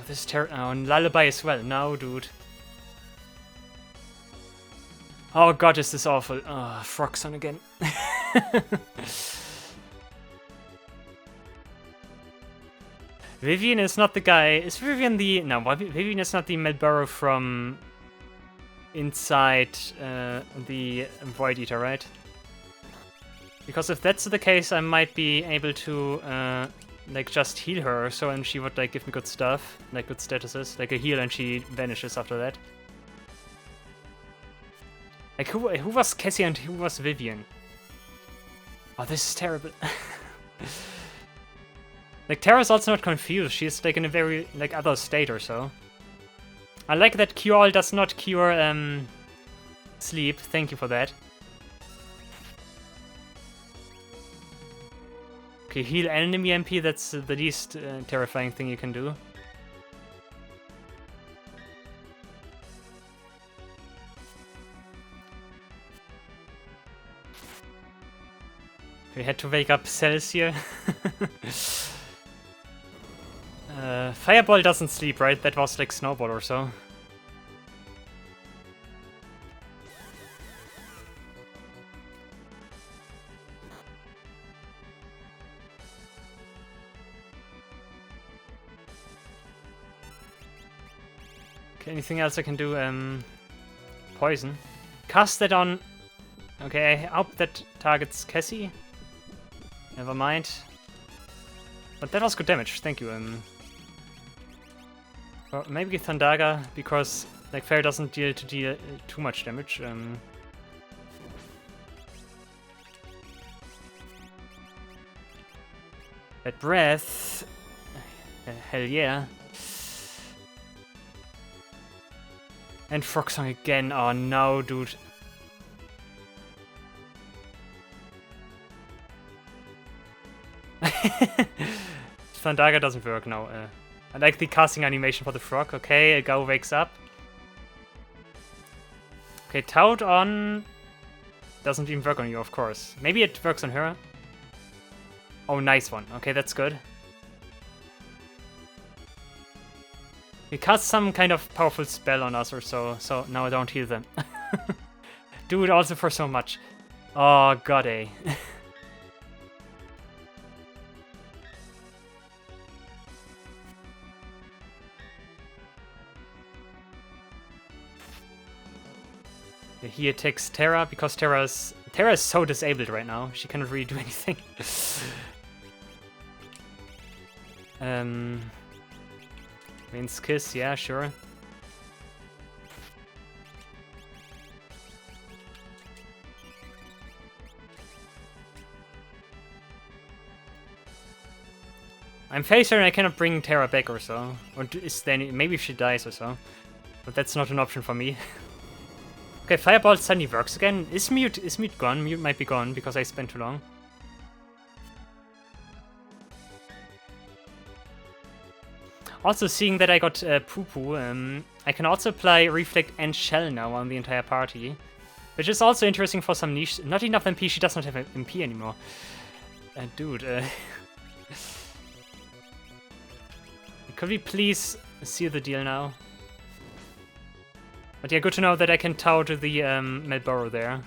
this is Terra. Oh, and Lullaby as well. No, dude. Oh god, this is awful. Oh, Froxon again. Vivian is not the guy. Is Vivian the... No, Vivian is not the Melboro from inside the Void Eater, right? Because if that's the case, I might be able to like just heal her or so, and she would like give me good stuff, like good statuses, like a heal, and she vanishes after that. Like who was Cassie and who was Vivian? Oh, this is terrible. Like, Terra's also not confused, she's like in a very, like, other state or so. I like that Cure All does not cure, sleep, thank you for that. Okay, heal enemy MP, that's the least terrifying thing you can do. We had to wake up Cells here. Fireball doesn't sleep, right? That was like Snowball or so. Okay, anything else I can do? Poison. Cast that on... Okay, I hope that targets Cassie. Never mind. But that was good damage, thank you. Well, maybe Thundaga, because like Fairy doesn't deal too much damage. That breath, hell yeah. And Frogsong again. Oh no, dude. Thundaga doesn't work now. I like the casting animation for the frog. Okay, Gao wakes up. Okay, Tout on... Doesn't even work on you, of course. Maybe it works on her. Oh, nice one. Okay, that's good. He cast some kind of powerful spell on us or so, so now I don't heal them. Do it also for so much. Oh, god, eh. He attacks Terra because Terra is so disabled right now. She cannot really do anything. Means kiss, yeah, sure. I'm fairly certain I cannot bring Terra back or so. Or is there any, maybe if she dies or so. But that's not an option for me. Okay, Fireball suddenly works again. Is Mute gone? Mute might be gone because I spent too long. Also, seeing that I got Poo Poo, I can also apply Reflect and Shell now on the entire party. Which is also interesting for some niche. Not enough MP, she does not have MP anymore. Dude, could we please seal the deal now? But yeah, good to know that I can tow to the Melboro there.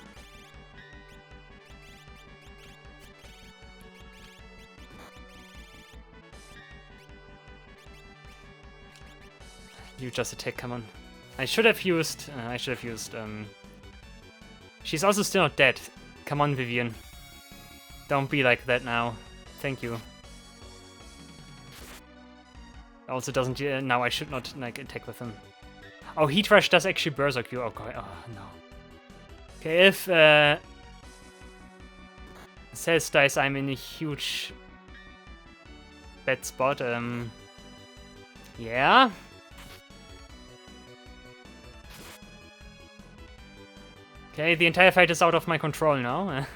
You just attack, come on. I should have used... She's also still not dead. Come on, Vivian. Don't be like that now. Thank you. Also doesn't... now I should not like attack with him. Oh, Heat Rush does actually Berserk you. Oh god, oh no. Okay, if Cells dies, I'm in a huge bad spot. Yeah. Okay, the entire fight is out of my control now.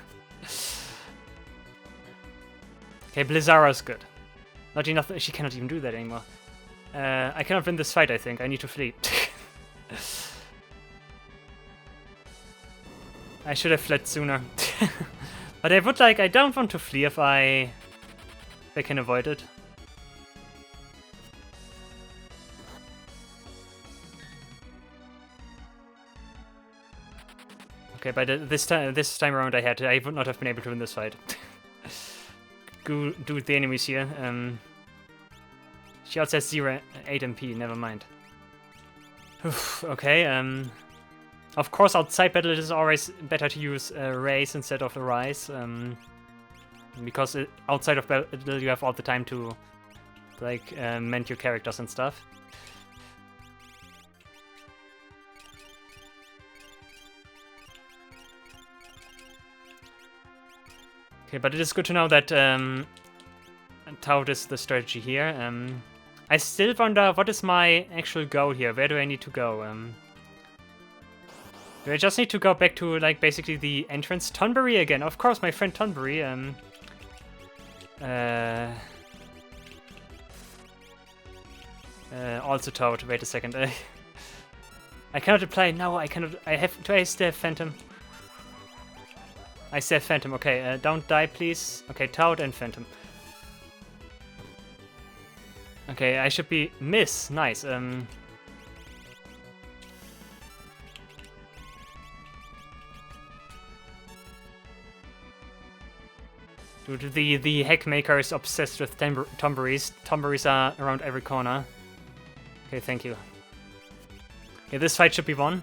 Okay, Blizzara's good. Not enough. She cannot even do that anymore. I cannot win this fight, I think. I need to flee. I should have fled sooner. But I would like... I don't want to flee if I can avoid it. Okay, but this time around I would not have been able to win this fight. Go do with the enemies here. She also has 8 MP, never mind. Okay, of course outside battle it is always better to use Raise instead of the Rise. Because outside of battle you have all the time to like mend your characters and stuff. Okay, but it is good to know that Tout is the strategy here. I still wonder what is my actual goal here. Where do I need to go? Do I just need to go back to like basically the entrance? Tonberry again, of course, my friend Tonberry. Also Tout. Wait a second. I cannot apply. No, I cannot. I have. Do I still have Phantom? I still have Phantom. Okay, don't die, please. Okay, Tout and Phantom. Okay, I should be miss. Nice. Dude, the hack maker is obsessed with Tonberries. Tonberries are around every corner. Okay, thank you. Okay, this fight should be won.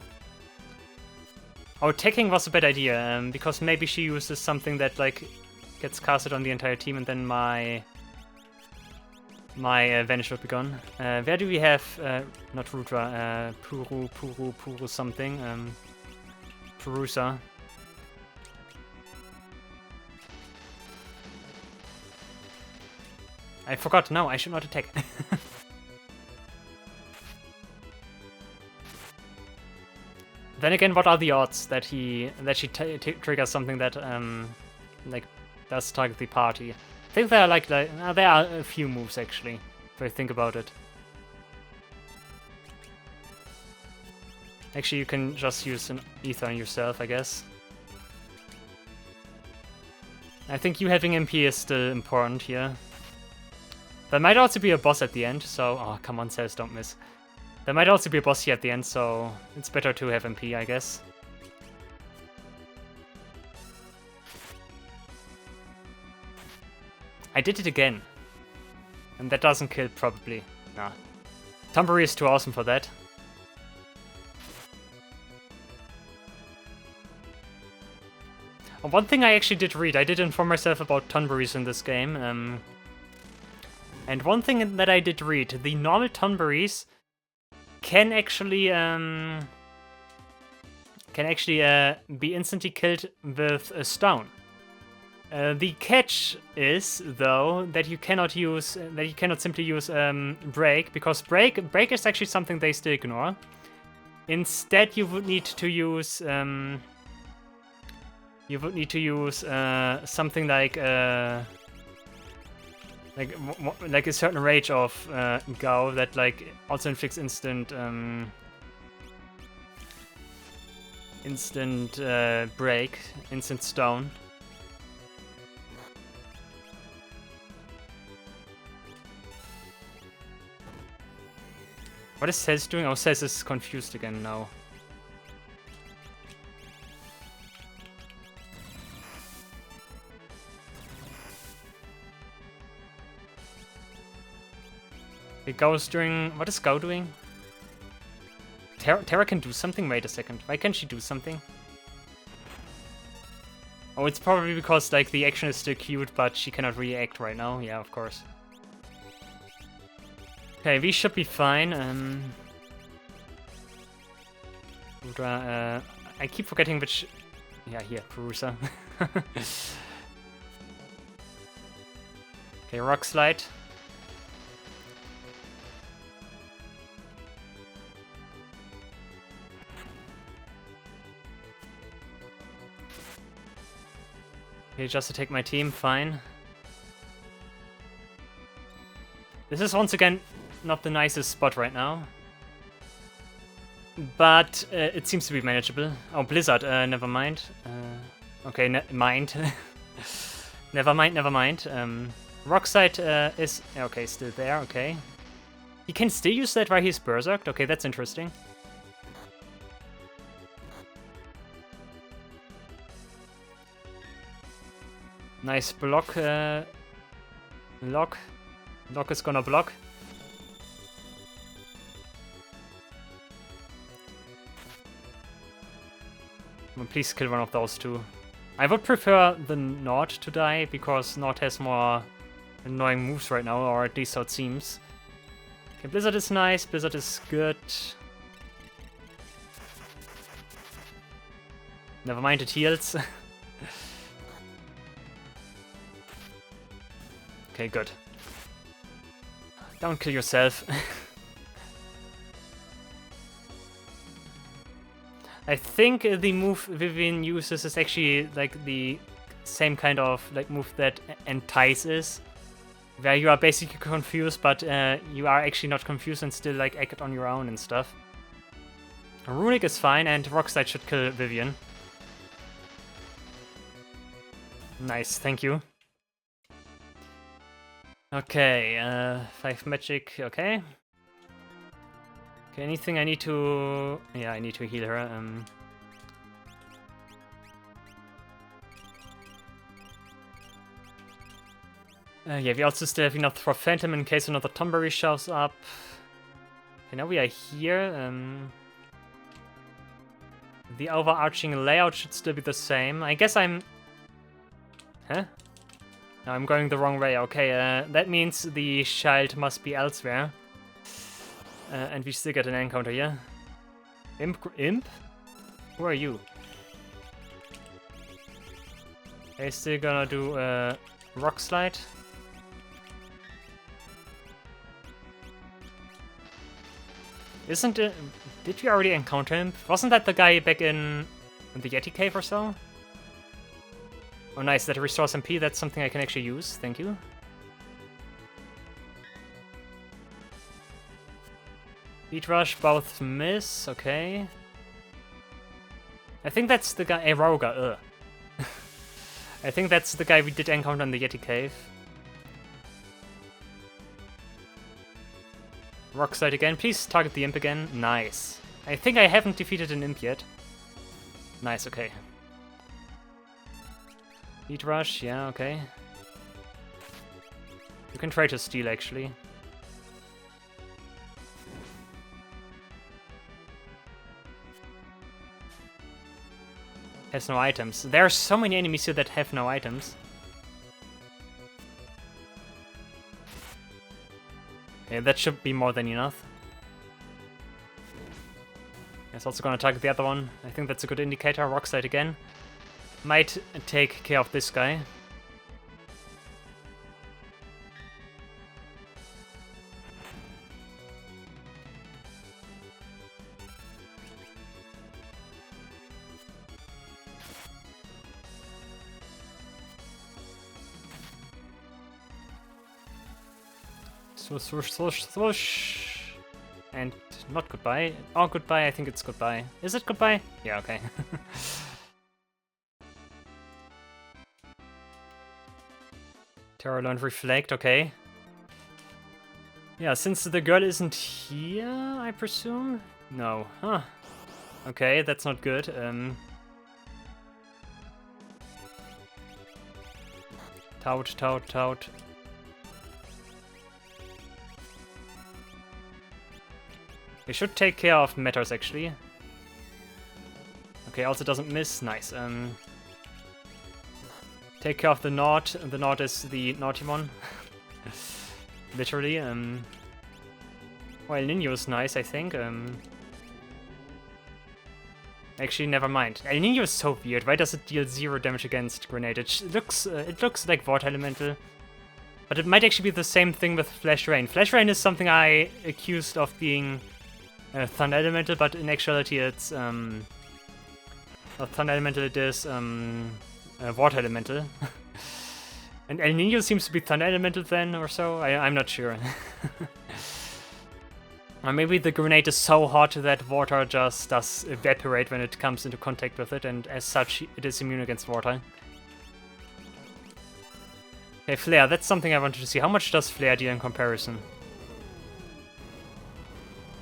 Oh, attacking was a bad idea, because maybe she uses something that like gets casted on the entire team, and then my Vanish would be gone. Where do we have not Rudra, Puru something, Purusa. I forgot. No, I should not attack. Then again, what are the odds that she triggers something that like does target the party? I think there are like there are a few moves actually, if I think about it. Actually, you can just use an Ether on yourself, I guess. I think you having MP is still important here. There might also be a boss at the end, so... Oh, come on, Cells, don't miss. There might also be a boss here at the end, so it's better to have MP, I guess. I did it again. And that doesn't kill, probably. Nah. Tonberry is too awesome for that. One thing I actually did read, I did inform myself about Tonberries in this game. And one thing that I did read, the normal Tonberries can actually be instantly killed with a stone. The catch is though that you cannot simply use break, because break is actually something they still ignore. Instead, you would need to use something like a certain rage of Gao that like also inflicts instant break, instant stone. What is Cez doing? Oh, Cez is confused again now. Gao's doing... What is Gao doing? Terra can do something? Wait a second. Why can't she do something? Oh, it's probably because like the action is still cute, but she cannot really act right now. Yeah, of course. Okay, we should be fine. I keep forgetting which... Yeah, here, Purusa. Okay, Rock Slide. Okay, just to take my team, fine. This is once again not the nicest spot right now. But it seems to be manageable. Oh, Blizzard, never mind. Okay, mind. Never mind. Rockside is... Okay, still there, okay. He can still use that while he's berserked? Okay, that's interesting. Nice block. Lock is gonna block. Please kill one of those two. I would prefer the Nord to die, because Nord has more annoying moves right now, or at least so it seems. Okay, Blizzard is nice, Blizzard is good. Never mind, it heals. Okay, good. Don't kill yourself. I think the move Vivian uses is actually like the same kind of like move that Entice is, where you are basically confused, but you are actually not confused and still like act on your own and stuff. Runic is fine, and Rockslide should kill Vivian. Nice, thank you. Okay, 5 magic, okay. Okay, anything I need to... Yeah, I need to heal her. Yeah, we also still have enough for Phantom in case another Tomberry shows up. Okay, now we are here. The overarching layout should still be the same. I guess I'm... Huh? No, I'm going the wrong way. Okay, that means the child must be elsewhere. And we still get an encounter here. Imp? Who are you? I'm still gonna do a rock slide. Isn't it... Did we already encounter him? Wasn't that the guy back in the Yeti cave or so? Oh nice, that restores MP, that's something I can actually use, thank you. Beat Rush, both miss, okay. I think that's the guy, Eroga, I think that's the guy we did encounter in the Yeti cave. Rock slide again, please target the imp again, nice. I think I haven't defeated an imp yet. Nice, okay. Beat Rush, yeah, okay. You can try to steal, actually. Has no items. There are so many enemies here that have no items. Okay, that should be more than enough. It's also gonna target the other one. I think that's a good indicator. Rock slide again. Might take care of this guy. Swoosh, swoosh, swoosh, swoosh. And not goodbye. Oh, goodbye. I think it's goodbye. Is it goodbye? Yeah, okay. Terror learned Reflect, okay. Yeah, since the girl isn't here, I presume? No. Huh. Okay, that's not good. Tout. We should take care of matters, actually. Okay, also doesn't miss. Nice. Take care of the Nord. The Nord is the naughty one. Literally. Well, El Nino is nice, I think. Actually, never mind. El Nino is so weird. Why does it deal 0 damage against grenade? It looks like Water Elemental. But it might actually be the same thing with Flash Rain. Flash Rain is something I accused of being Thunder Elemental, but in actuality it's not Thunder Elemental, it is Water Elemental. And El Nino seems to be Thunder Elemental then, or so? I'm not sure. Or maybe the grenade is so hot that water just does evaporate when it comes into contact with it, and as such, it is immune against water. Okay, Flare, that's something I wanted to see. How much does Flare deal in comparison?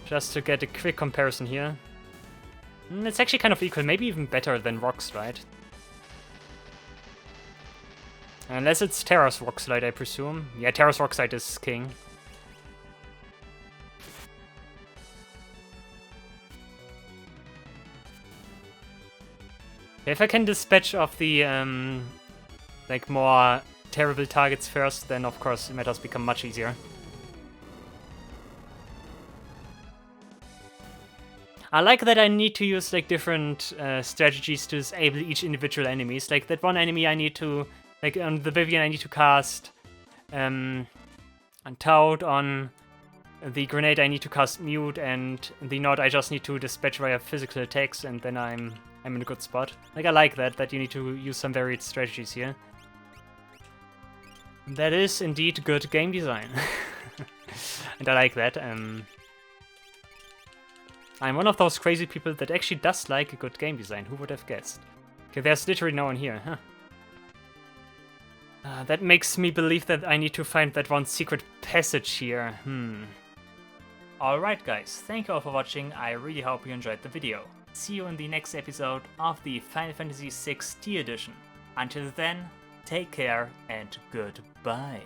Just to get a quick comparison here. It's actually kind of equal, maybe even better than Rock Slide. Unless it's Terra's Rock Slide, I presume. Yeah, Terra's Rock Slide is king. If I can dispatch of the, like, more terrible targets first, then of course matters become much easier. I like that I need to use, like, different strategies to disable each individual enemies. Like, that one enemy I need to, like, on the Vivian I need to cast on Toad, on the Grenade I need to cast Mute, and the Nod I just need to dispatch via physical attacks, and then I'm in a good spot. Like, I like that you need to use some varied strategies here. That is indeed good game design. And I like that. I'm one of those crazy people that actually does like a good game design. Who would have guessed? Okay, there's literally no one here, huh? That makes me believe that I need to find that one secret passage here. Alright guys, thank you all for watching. I really hope you enjoyed the video. See you in the next episode of the Final Fantasy VI D Edition. Until then, take care and goodbye.